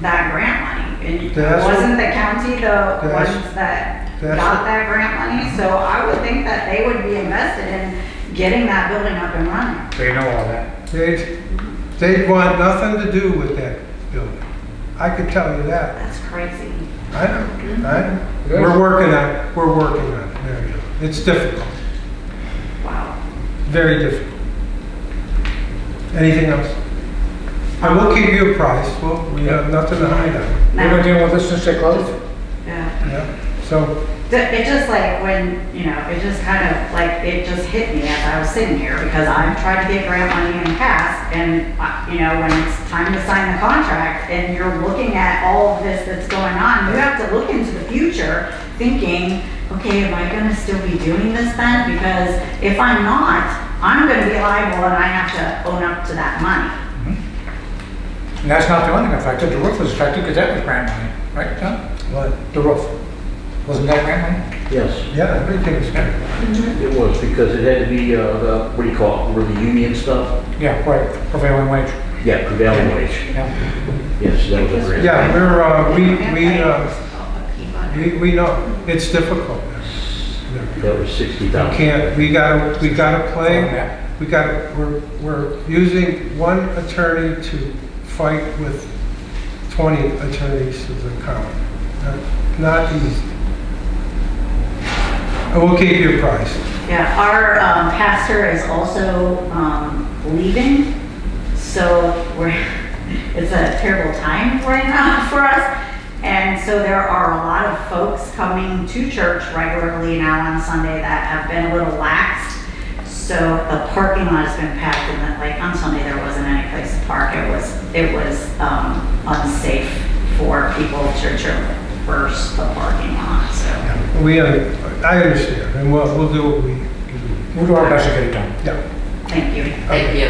that grant money. And That's what- wasn't the county the that's- ones that that's got what- that grant money? So I would think that they would be invested in getting that building up and running. They know all that. They'd want nothing to do with that building. I could tell you that. That's crazy. I know. We're working on it, Mary Jo. It's difficult, Wow. very difficult. Anything else? I will keep you apprised, we have nothing to hide on. We're gonna deal with this since they closed it. Yeah. Yeah, so, It just like when, it just kind of like, it just hit me as I was sitting here because I've tried to get grant money in the past and, when it's time to sign the contract and you're looking at all of this that's going on, you have to look into the future thinking, okay, am I gonna still be doing this then? Because if I'm not, I'm gonna be liable and I have to own up to that money. And that's not the only thing affected, the roof was affected because that was grant money, right, John? what? The roof. Wasn't that grant money? Yes, Yeah, everything's good. it was, because it had to be, what do you call it, where the union stuff? Yeah, right, prevailing wage. Yeah, prevailing wage. Yeah. Yes, that was a grant. Yeah, Keep on. we know, it's difficult. That was We 60,000. can't, we gotta play, we're using one attorney to fight with 20 attorneys to the county. Not easy. I will keep you apprised. Yeah, our pastor is also leaving, so it's a terrible time right now for us. And so there are a lot of folks coming to church regularly now on Sunday that have been a little lax. So the parking lot has been packed and then, like on Sunday there wasn't any place to park. It was unsafe for people to traverse the parking lot, so. I understand, and we'll do what we can We'll do our best to get it done. do. Yeah. Thank you. Thank you.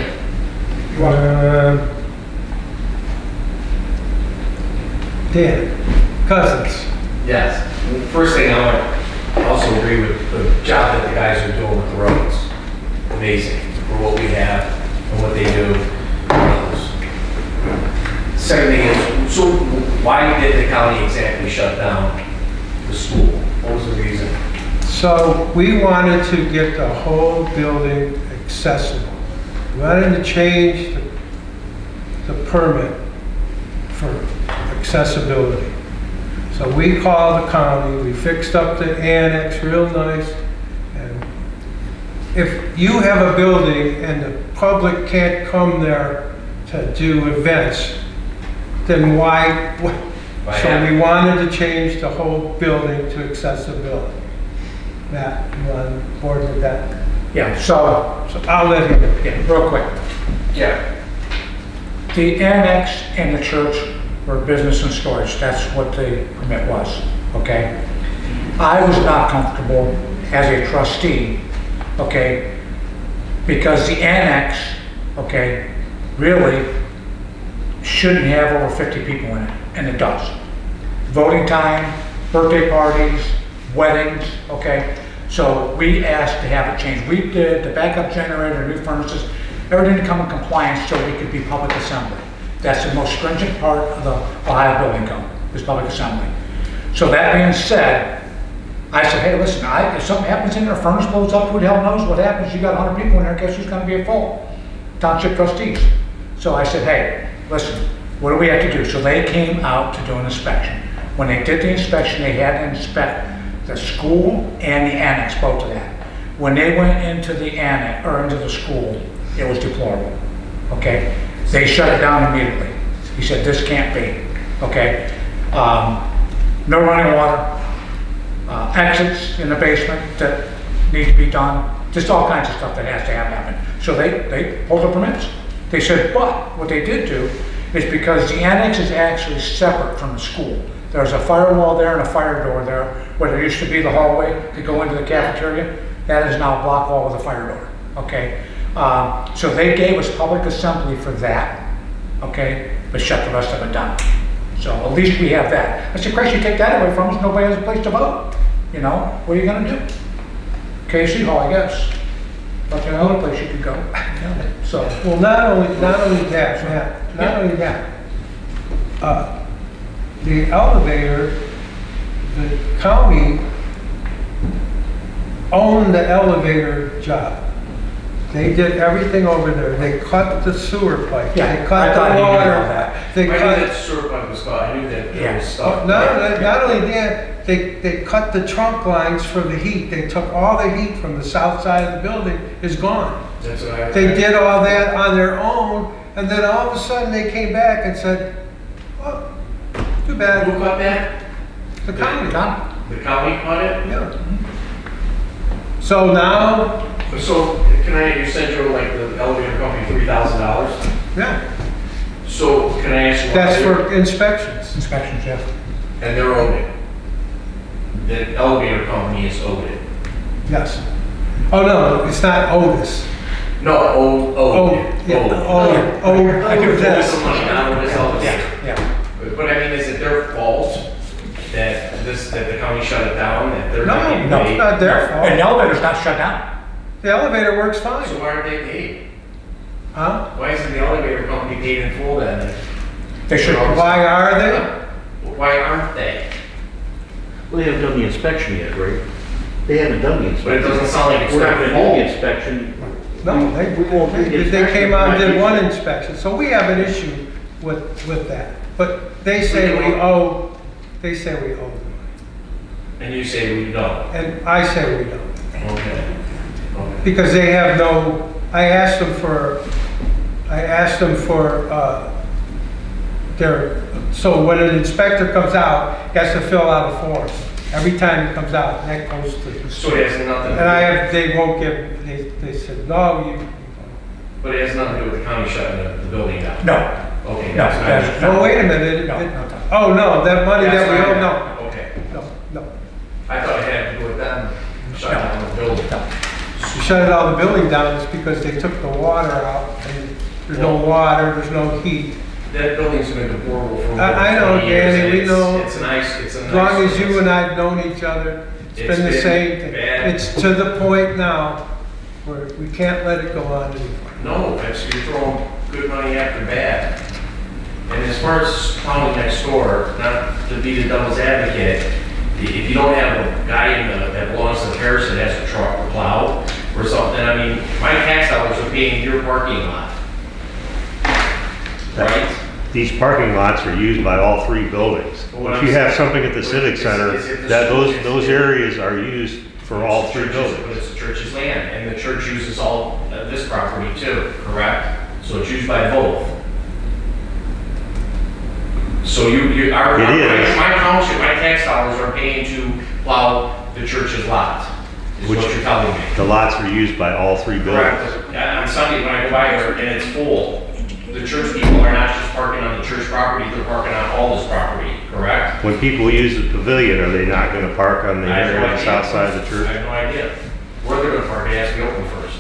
Dan, Cousins. Yes. First thing, I want to also agree with the job that the guys are doing with the roads. Amazing for what we have and what they do. Second thing is, so why did the county exactly shut down the school? What was the reason? So we wanted to get the whole building accessible. We wanted to change the permit for accessibility. So we called the county, we fixed up the annex real nice. And if you have a building and the public can't come there to do events, then why? So we wanted to change the whole building to accessibility. Matt, you on board with that? Yeah, so, I'll let him. yeah, real quick. Yeah. The annex and the church were business and storage. That's what the permit was, okay? I was not comfortable as a trustee, okay? Because the annex, okay, really shouldn't have over 50 people in it, and it does. Voting time, birthday parties, weddings, okay? So we asked to have it changed. We did the backup generator, new furnaces, everything to come in compliance so we could be public assembly. That's the most stringent part of the Ohio Building Code, is public assembly. So that being said, I said, hey, listen, if something happens in there, furnace blows up, who the hell knows what happens? You got 100 people in there, guess who's gonna be at fault? Township trustees. So I said, hey, listen, what do we have to do? So they came out to do an inspection. When they did the inspection, they had to inspect the school and the annex, both of that. When they went into the annex, or into the school, it was deplorable, okay? They shut it down immediately. He said, this can't be, okay? No running water, exits in the basement that need to be done, just all kinds of stuff that has to happen. So they pulled the permits. They said, but what they did do is because the annex is actually separate from the school. There's a firewall there and a fire door there, where there used to be the hallway to go into the cafeteria. That is now a block wall with a fire door, okay? So they gave us public assembly for that, okay? But shut the rest of it down. So at least we have that. I said, Christ, you take that away from us, nobody has a place to vote. You know, what are you gonna do? KC Hall, I guess. But there's another place you could go. So, Well, not only that, Matt, not only that, the elevator, the county owned the elevator job. They did everything over there. They cut the sewer pipe. Yeah, They I cut thought the he knew all water. that. They I knew cut. that sewer pipe was cut, I knew that there was Oh, stuff. not only that, they cut the trunk lines for the heat. They took all the heat from the south side of the building is gone. That's what I. They did all that on their own, and then all of a sudden they came back and said, "Oh, too Who bad." cut that? The county. The county cut it? Yeah. So now, So, you said you were like the elevator company $3,000? yeah, So, can I ask you? that's for inspections. inspections, yeah. And they're owed it. The elevator company is owed it. Yes. Oh, no, it's not Otis. No, owed Oh, it. yeah, I do this. owe some money, not owe this elevator. Yeah. But I mean, is it their fault that the county shut it down, that they're not getting No, it's paid? not their And fault. the elevator's not shut down. The elevator works fine. So why aren't they paid? Huh? Why isn't the elevator company paid in full then? They should. Why are they? Why aren't they? Well, they haven't done the inspection yet, right? They haven't done the inspection. But it doesn't sound like it's We're not their gonna do the fault. inspection. No, We won't do the they inspection. came out and did one inspection, so we have an issue with that. But they say we owe the money. And you say we don't. And I say we don't. Okay. Okay. Because they have no, I asked them for so when an inspector comes out, he has to fill out a form. Every time he comes out, that goes to. So it has nothing. And they won't give, they said, no, you. But it has nothing to do with the county shutting the building down. No. Okay. No, that's No, wait a minute. No, no. Oh, no, that money that we owe, no, not. Okay. no. I thought it had to do with them shutting down the building. We shut all the building down is because they took the water out and there's no water, there's no heat. That building's been deplorable for over I know, 20 years. Danny, we It's- know. It's a nice. As long as you and I have known each other, it's been the same thing. bad. It's to the point now where we can't let it go on anymore. No, that's, you're throwing good money after bad. And as far as county next door, not to be the devil's advocate, if you don't have a guy that belongs to the parish that has a truck or plow or something, I mean, my tax dollars are paying your parking lot. Right? These parking lots are used by all three buildings. Well, If you have something at the civic center, is it the that church? those areas are used for all three But buildings. it's the church's land, and the church uses all this property too, correct? So it's used by both. So It is. my township, my tax dollars are paying to plow the church's lot, is what Which- you're telling me. The lots are used by all three buildings. Correct. Yeah, on Sunday when I go by there and it's full, the church people are not just parking on the church property, they're parking on all this property, correct? When people use the pavilion, are they not gonna park on the I have area no on the idea. south side of the I church? have no idea. Where they're gonna park, it has to be open first.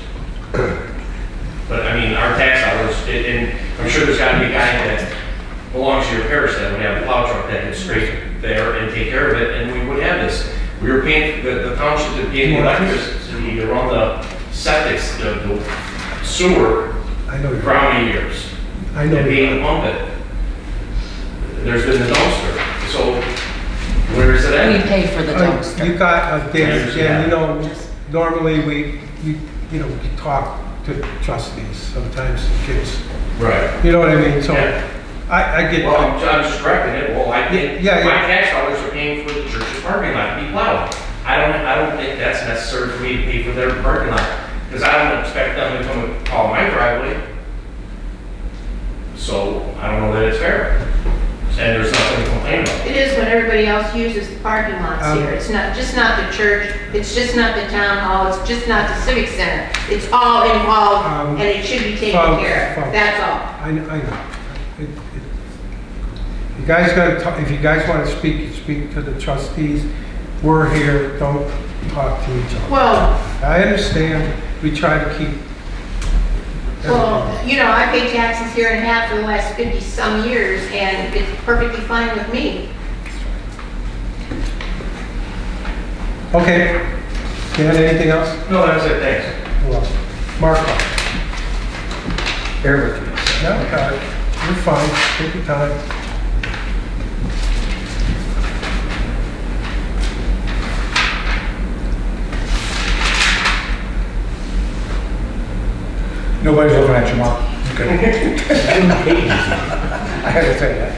But I mean, our tax dollars, and I'm sure there's gotta be a guy that belongs to your parish that would have a plow truck that could scrape there and take care of it, and we would have this. We were paying, the township to pay the electricity to run the septics, the sewer I know for how many years? I know And you being pump it. There's been the dumpster. So where is it We at? pay for the You dumpster. got, Dan, you know, normally we talk to trustees, sometimes the kids, Right. you know what I mean? So Yeah. I get, Well, I'm just correcting it, well, I think, Yeah, my yeah. tax dollars are paying for the church's parking lot to be plowed. I don't think that's necessary for me to pay for their parking lot, because I don't expect them to come and call my driveway. So, I don't know that it's fair, and there's nothing to complain about. It is when everybody else uses the parking lots Um, here. It's not, just not the church, it's just not the town hall, it's just not the civic center. It's all involved and it should be taken folks, care of. folks. That's all. I know. You guys gotta talk, if you guys wanna speak, you speak to the trustees. We're here, don't talk to each other. Well, I understand, we try to keep. well, you know, I pay taxes here in half for the last 50-some years and it's perfectly fine with me. Okay. Dan, anything else? No, that's it, thanks. Well, Marco? Bear with me. No, you're fine, take your time. Nobody's looking at you, Mark. Okay. I had to say that.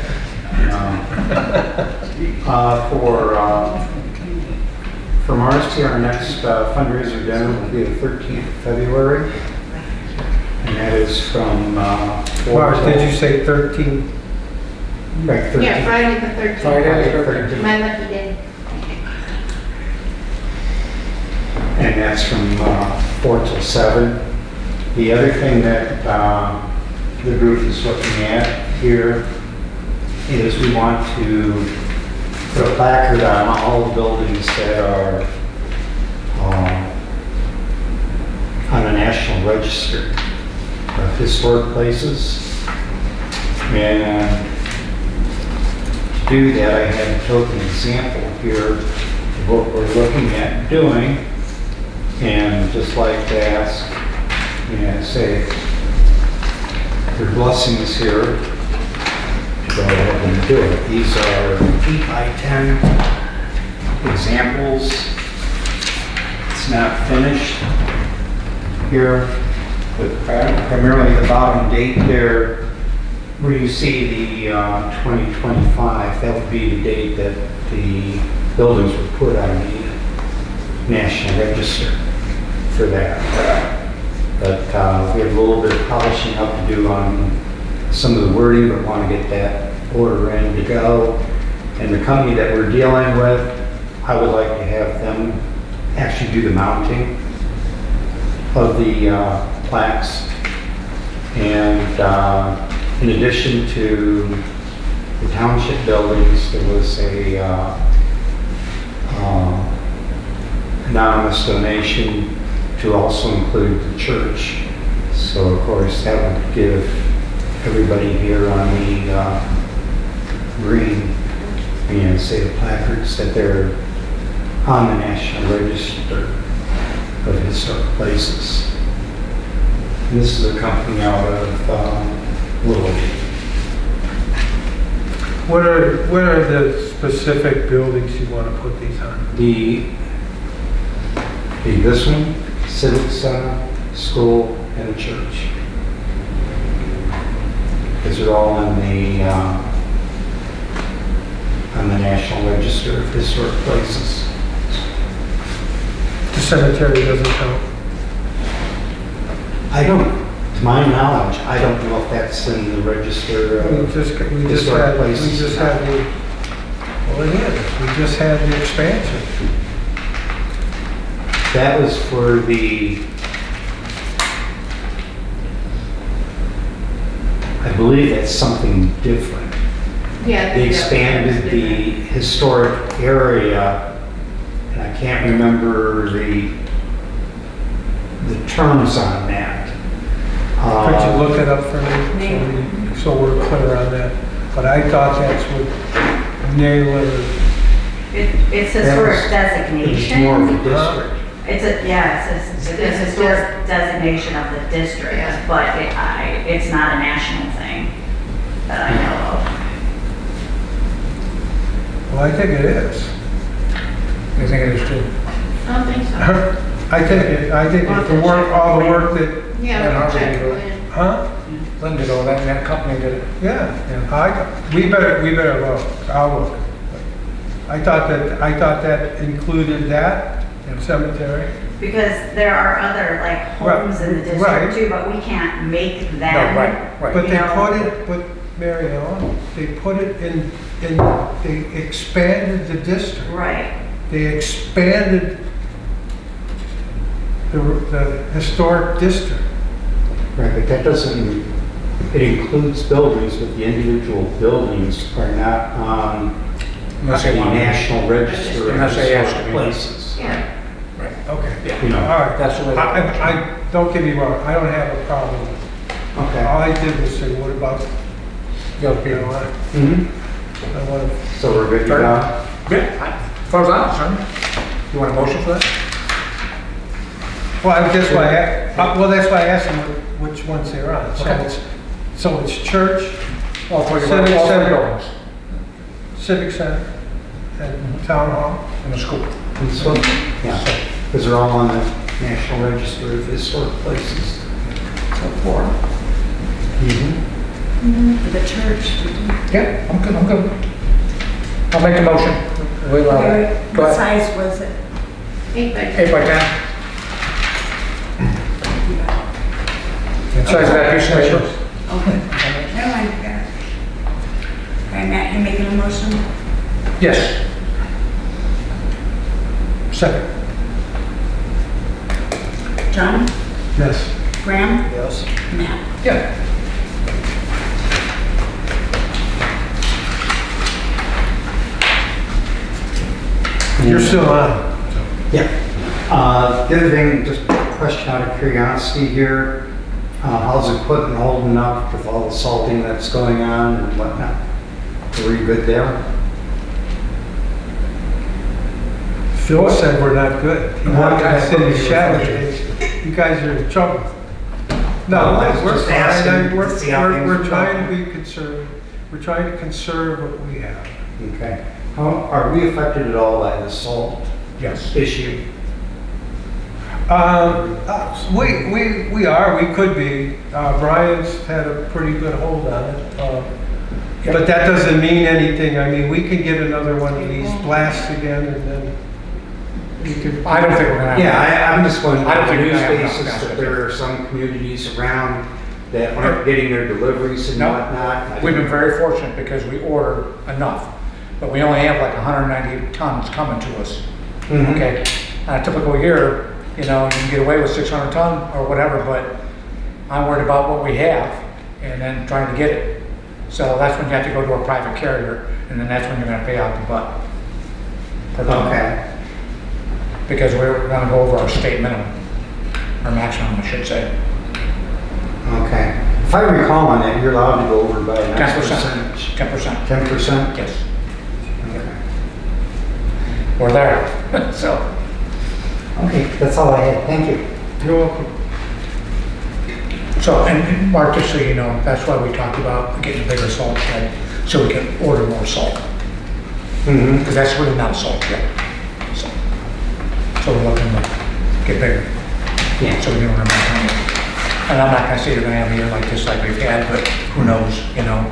From ours to our next fundraiser dinner will be the 13th of February. And that is from 4 Mark, did till- you say 13? Right, 13th. Yeah, Friday the 13th. Friday the 13th. My lucky day. And that's from 4 till 7. The other thing that the group is looking at here is we want to put a placard on all the buildings that are on the National Register of Historic Places. And to do that, I have a token example here of what we're looking at doing. And just like to ask, say, your blessings here, to go ahead and do it. These are 8 by 10 examples. It's not finished here, but primarily the bottom date there, where you see the 2025, that would be the date that the buildings were put on the National Register for that. But we have a little bit of polishing up to do on some of the wording, but want to get that order ready to go. And the company that we're dealing with, I would like to have them actually do the mounting of the plaques. And in addition to the township buildings, there was a anonymous donation to also include the church. So of course that would give everybody here on the green, say the placards that they're on the National Register of Historic Places. And this is a company out of Little League. What are the specific buildings you want to put these on? This one, Civic Center, School, and the church. Because they're all on the National Register of Historic Places. The cemetery doesn't count? I don't, to my knowledge, I don't know if that's in the register of Historic Places. We just had the, well, it is, we just had the expansion. That was for the, I believe that's something different. Yeah. They expanded the historic area, and I can't remember the terms on that. Could you look it up for me, so we're clear on that? But I thought that's what Naylor, It's historic designation. It's more of a district. It's a historic designation of the district, but it's not a national thing that I know Well, I think it is. You think it is too? I don't think so. I think it's the work, all the work that, Yeah, we can check Lynn. huh? Lynn did all that, and that company did it. Yeah, we better look, I'll look. I thought that included that cemetery. Because there are other like homes in the Right. district too, but we can't make No, them. right. But You they know- put it, but Mary Ellen, they put it in, they expanded the district. Right. They expanded the historic district. Right, but that doesn't, it includes buildings, but the individual buildings are not on Unless the they want to. National Register of Unless they ask to Historic be. Places. Yeah. Right, okay. You know. All right, That's the way. I, don't get me wrong, I don't have a problem with it. Okay. All I did was say, what about, The other you know, people. I want to, So we're good to go? Yeah, as far as I'm concerned. You want a motion for that? well, that's why I asked them which ones they're on. Okay. So it's church, All three, Civic all three Center. buildings civic center, and town hall. and the school. And so, yeah, because they're all on the National Register of Historic Places. So four. The church. Yeah, I'm good. I'll make a motion. We'll, go What ahead. size was it? 8 by 8 by 10. Size of that piece of paper. Okay. Never mind, got it. All right, Matt, you making a motion? Yes. Second. John? Yes. Graham? Yes. Matt? Yeah. You're still on. Yeah. The other thing, just a question out of curiosity here, how's equipment holding up with all the salting that's going on and whatnot? Were you good there? Phil said we're not good. He wanted us in the That's shadow. You guys are in trouble. No, Well, I was we're just fine. asking to see how things We're are trying to going. be conservative. We're trying to conserve what we have. Okay. How, are we affected at all by the salt Yes. issue? We could be. Brian's had a pretty good hold on it. But that doesn't mean anything. I mean, we can get another one of these blasts again and then we could. I don't think we're gonna have. Yeah, I'm just wondering, I don't on a think we're news gonna have enough basis, gas. that there are some communities around that aren't getting their deliveries and No. whatnot. We've been very fortunate because we order enough, but we only have like 190 tons coming to us. Mhm. Okay, on a typical year, you know, you can get away with 600 ton or whatever, but I'm worried about what we have and then trying to get it. So that's when you have to go to a private carrier, and then that's when you're gonna pay out the butt. per ton. Okay. Because we're gonna go over our state minimum, or maximum, I should say. Okay. If I recall on that, you're allowed to go over by a nice 10%. percentage. 10%. 10%? Yes, Okay. we're there, so. Okay, that's all I had. Thank you. You're welcome. So, and Mark, just so you know, that's why we talked about getting a bigger salt shed, so we can order more salt. Mm-hmm. Because that's really not a salt shed. So we're looking to get bigger, Yeah. so we can order more tonnage. And I'm not gonna say you're gonna have a year like this like we've had, but who knows, you know?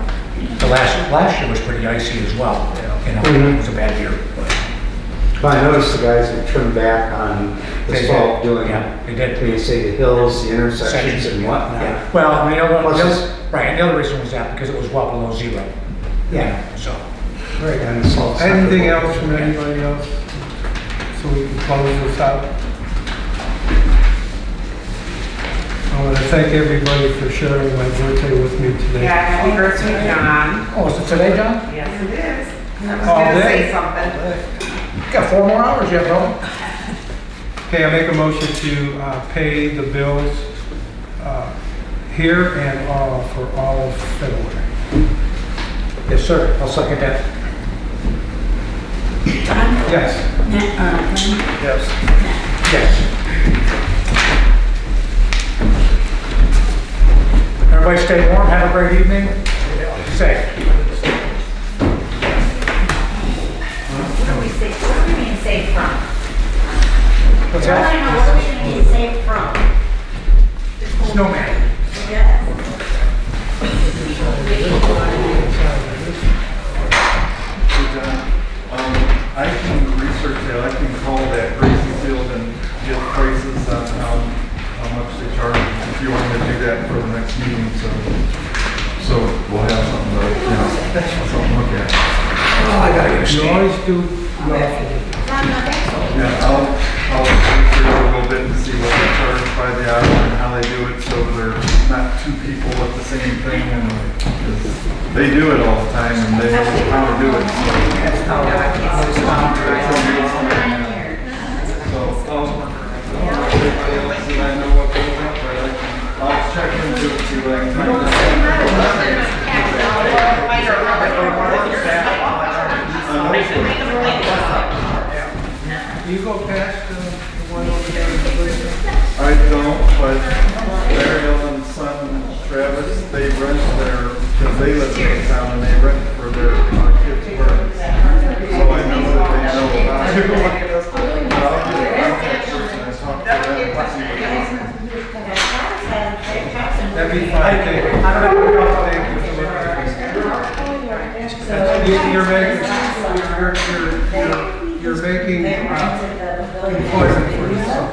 The last year was pretty icy as well, you know, Mhm. it was a bad year. But Well, I noticed the guys have trimmed back on the They salt did. doing, Yeah, they did. when you say the hills, the intersections and Yeah. whatnot. Well, and the other, Plus- right, and the other reason was that because it was well below zero. Yeah. So, Great. And the salt's not Anything good. else from anybody else? So we can close this out? I want to thank everybody for sharing my birthday with me today. Yeah, happy birthday, John. oh, is it today, John? Yes, it is. I was All gonna day? say something. Got 4 more hours yet, bro. Okay, I make a motion to pay the bills here and for all of February. Yes, sir, I'll second that. John? Yes. Matt, Glenn? Yes. Matt? Yes. Everybody stay warm, have a great evening. Safe. What's Well, I that? know, what are we gonna be safe from? Snowman. Yes. I can research that, I can call that Gracie Field and get prices on how much they charge, if you want me to do that for the next meeting, so we'll have something to, something to look at. Oh, I gotta get a You stamp. always do, Yeah, I'll research a little bit and see what they charge by the hour and how they do it, so they're not two people with the same thing, and 'cause they do it all the time, and they know how to do it, so. So, everybody else that I know what goes up, but I'll check into it, see what I can find out. you go past the one over there. I don't, but Ariel and son Travis, they rent because they live in town and they rent for their kids' birthdays. So I know that they know about it. But I'll get a contact person and talk to them and see what That'd be fine, thank you. Thank you for looking at this. You're making employment for yourself.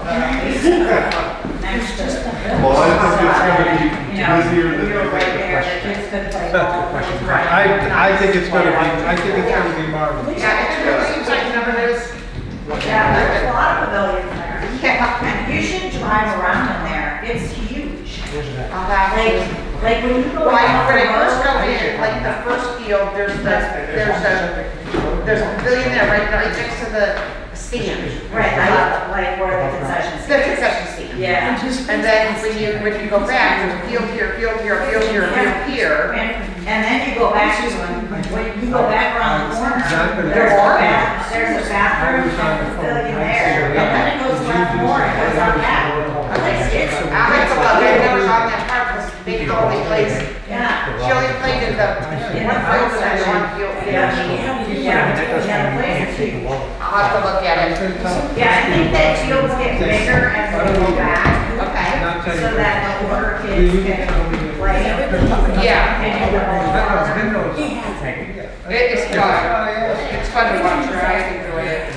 Well, I think it's gonna be busier than I think it's gonna be marvelous. Yeah, it seems like there's Yeah, there's a lot of pavilions there. Yeah, you should drive around in there, it's huge. I'll have to. Like when you go. Well, out when I the first go road- in, like the first field, there's a pavilion there right next to the stand. Right, like where the concession The stand. concession stand. Yeah. And then when you go back, there's a field here, field here, field here, field here. And then you go back to, when you go back around the corner, there's a bathroom and a pavilion there. And then it goes left more, it goes on that. It's, I like to look, I never saw that part, because they only plays, yeah. she only played in the one field and then one field. Yeah, the place is huge. I'll have to look at it. Yeah, I think that fields get bigger as we go back. Okay. So that the older kids can play. Yeah. And you know, It is fun. It's fun to watch, right? I enjoy it.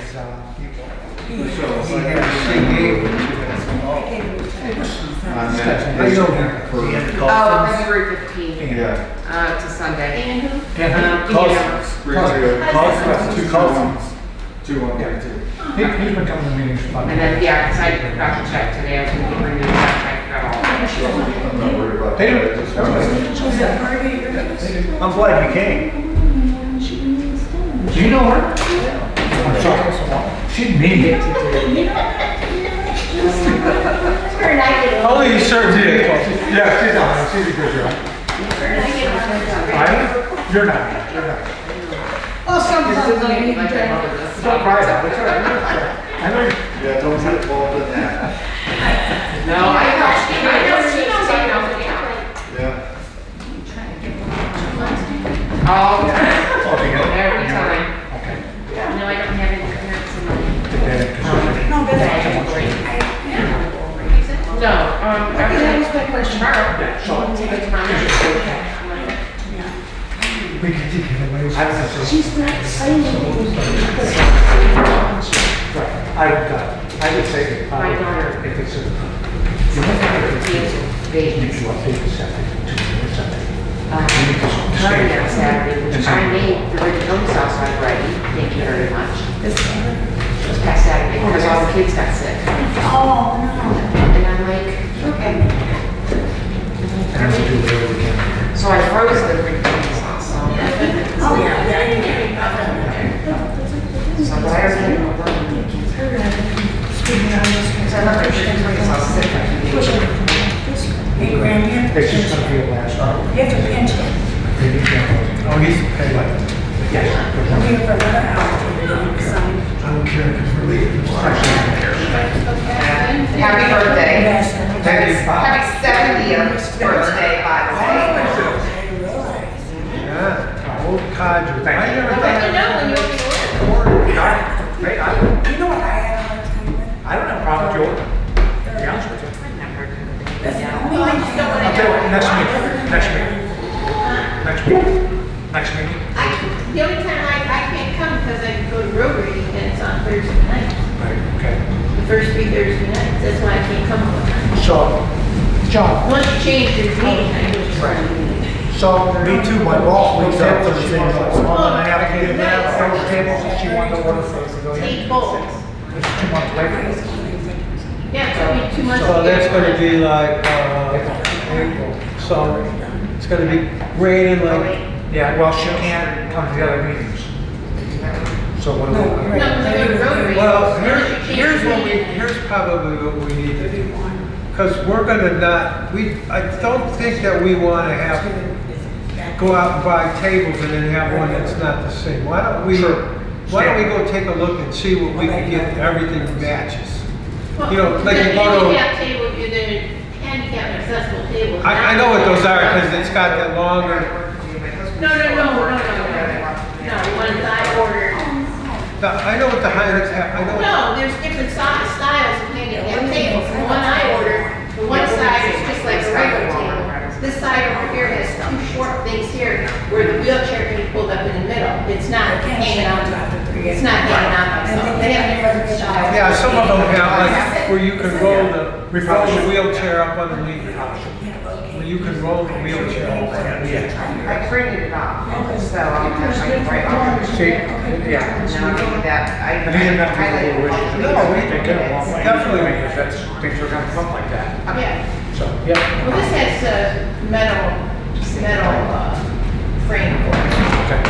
February 15th, Yeah. to Sunday. Two on there too. He's been coming to meetings. And then, yeah, because I forgot to check today, I was going to bring new contract, got all that. I'm not worried about They do. that. I just- I'm glad you came. Do you know her? I'm sorry. She's mean. Only certain vehicles. Yeah, she's on. She's a good girl. You're not. Oh, sometimes I need to. Don't cry about it. It's all right. I know you. Yeah, don't get involved in that. No, I know, she knows, Yeah. all the time, Altogether. every time. Okay. No, I don't have any parents in my. No, that's actually No, everything's been pushed tomorrow. We can take it away. She's not saying anything. I would say that My daughter. if it's a. Babies. You update the septic to the septic. Starting on Saturday, which I made the Rigatoni's house already, thank you very much. This past Saturday, because all the kids got sick. Oh, no. And I'm like, okay. So I froze the Rigatoni's house, so. Oh, yeah. So but I already know what I'm doing. So I love Rigatoni's house sick. Hey, Grandma. It's just gonna be a last hour. You have to pinch it. Oh, he's, okay, like, yes. I'm here for another hour. Sign. I don't care, because we're leaving. Happy birthday. Yes. Thank you. Happy 70th birthday, by the way. Yeah, old codger. I never Let me know when you open your Hey, You know what I had a hard time with? I don't have a problem That's the only Well, I one just don't wanna I'll tell you, have- next meeting, next meeting. The only time I can't come because I go to road reading and it's on Thursday night. Right, okay. The first 3 Thursday nights, that's why I can't come all the time. So, John, Once you change your meeting, I go to Right. so. Me too, my golf league's out Thursday night, so I'm gonna have to get that. Those tables that you want to order for the pavilion, Take both. it's 2 months later. Yeah, it's gonna be 2 months. So that's ago. gonna be like, April, so it's gonna be raining like, Yeah, well, she can't come to the other meetings. So what do No, we? right. No, because I go to road reading. well, Unless you change here's your what we, meeting. here's probably what we need to do. Because we're gonna not, I don't think that we wanna have, go out and buy tables and then have one that's not the same. Why don't we go take a look and see what we can get, everything matches? You know, like you The go to, handicap table, the handicap accessible table. I know what those are, because it's got that longer, No, the ones I ordered. I know what the handicap, I know. No, there's different styles of handicap tables. The one I ordered, the one side is just like a regular table. This side over here has 2 short things here where the wheelchair can be pulled up in the middle. It's not hanging out. It's not hanging out. They have different styles. Yeah, some of them have like where you can roll the wheelchair up underneath. Where you can roll the wheelchair up underneath. I printed it off, so I'm gonna write right off. See, yeah. No, I think that, I And these are not people who wish to. No, we They get along. definitely. Because that's, things are gonna come like that. Yeah. So, yeah. Well, this has metal frame for it. Okay,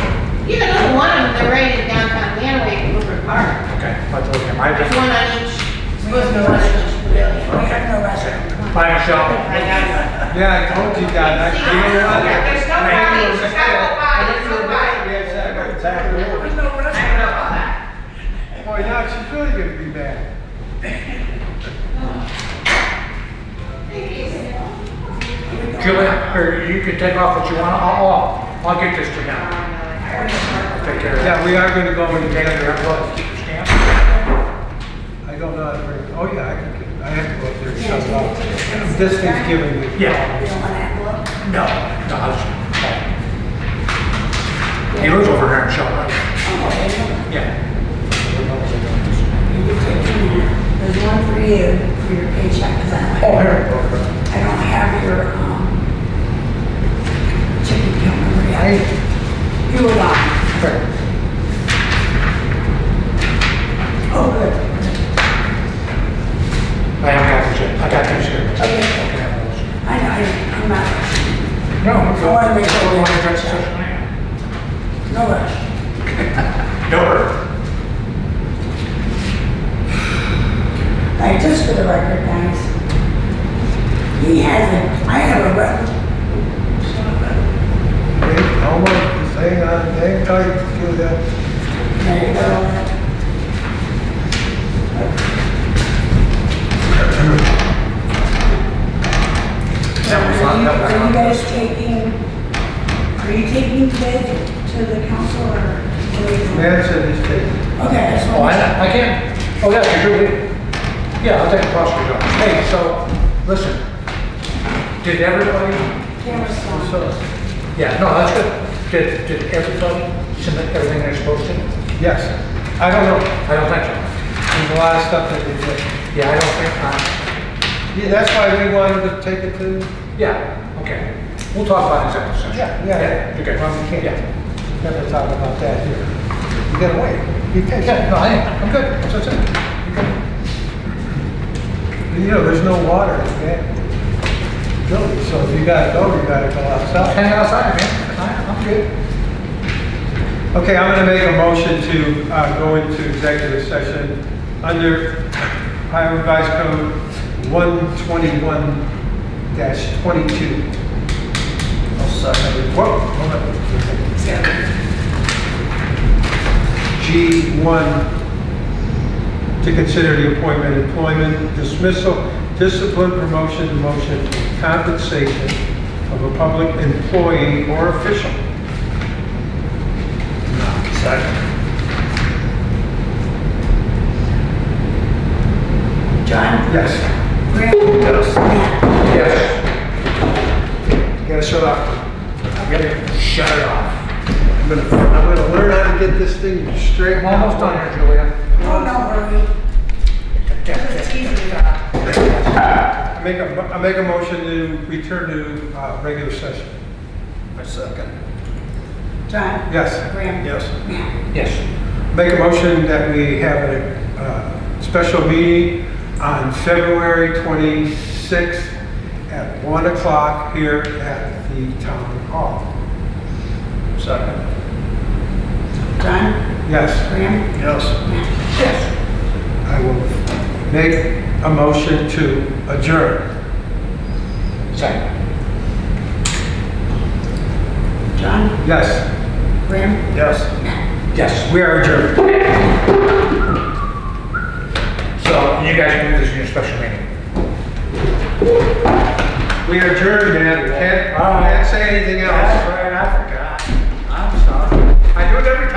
You can look at one of them, they're right in downtown Mantua, in Woodward Park. okay. I told him, I There's just, one on each, supposed to be one on each pavilion. We have no restaurant. bye, Michelle. I got it. Yeah, I told you that. You know what? There's no parties, there's no parties, no parties. Yes, I know exactly what. There's no I don't know restaurant. about that. Boy, now she's really gonna be mad. Julia, or you can take off what you want, I'll get this to you now. I'll take care of that. Yeah, we are gonna go in Take care together. of it. Stamp. I don't know how to bring, oh yeah, I have to go up there and shut it off. This thing's giving me. Yeah. You don't want to envelope? No, no, he lives over here in Shelby. Oh, okay. Yeah. There's one for you, for your paycheck, because Oh, here. I don't have your, checking account number yet. You were gone. Here. Oh, good. I haven't got this yet. I got this here. Okay. Okay. I'm not, No, I wanna make sure we want to have address it. this? no rush. No hurry. Like, just for the record, guys, I have a record. They almost, hang on, hang tight to do that. There you go. Are you guys taking, are you taking bid to the council or? Man said he's taking. Okay, that's Oh, what. I can? Oh, yeah, you do. Yeah, I'll take a prosecutor's office. Hey, so, listen, did everybody, Camera's on. So, yeah, no, that's good. Did everybody submit everything they're supposed to? yes, I don't know. I don't think so. There's a lot of stuff that they did. Yeah, I don't think, Yeah, that's why we wanted to take it to. yeah, okay. We'll talk about it in executive session. Yeah. You're good. Well, we can't. Yeah. Never talk about that here. You gotta wait. Be patient. Yeah, no, I'm good. That's what's it. You're good. You know, there's no water in that building, so if you gotta go, you gotta go outside. Hang outside, man. I'm good. Okay, I'm gonna make a motion to go into executive session under Ohio Revised Code 121-22. I'll second. Whoa, hold on. G1, to consider the appointment, employment, dismissal, discipline, promotion, demotion, compensation of a public employee or official. Second. John? Yes. Graham? Yes. Matt? Yes. You gotta shut off. Shut it off. I'm gonna learn how to get this thing straight. I'm almost done here, Julia. Oh, no hurry. Just teasing you. I make a motion to return to regular session. I second. John? Yes. Graham? Yes. Matt? Yes. Make a motion that we have a special meeting on February 26th at 1 o'clock here at the town hall. Second. John? Yes. Graham? Yes. Matt? Yes. I will make a motion to adjourn. Second. John? Yes. Graham? Yes. Matt? Yes. We are adjourned. So you guys can do this in your special meeting. We are adjourned, man. Can't say anything else. That's right, I forgot. I'm sorry. I do it every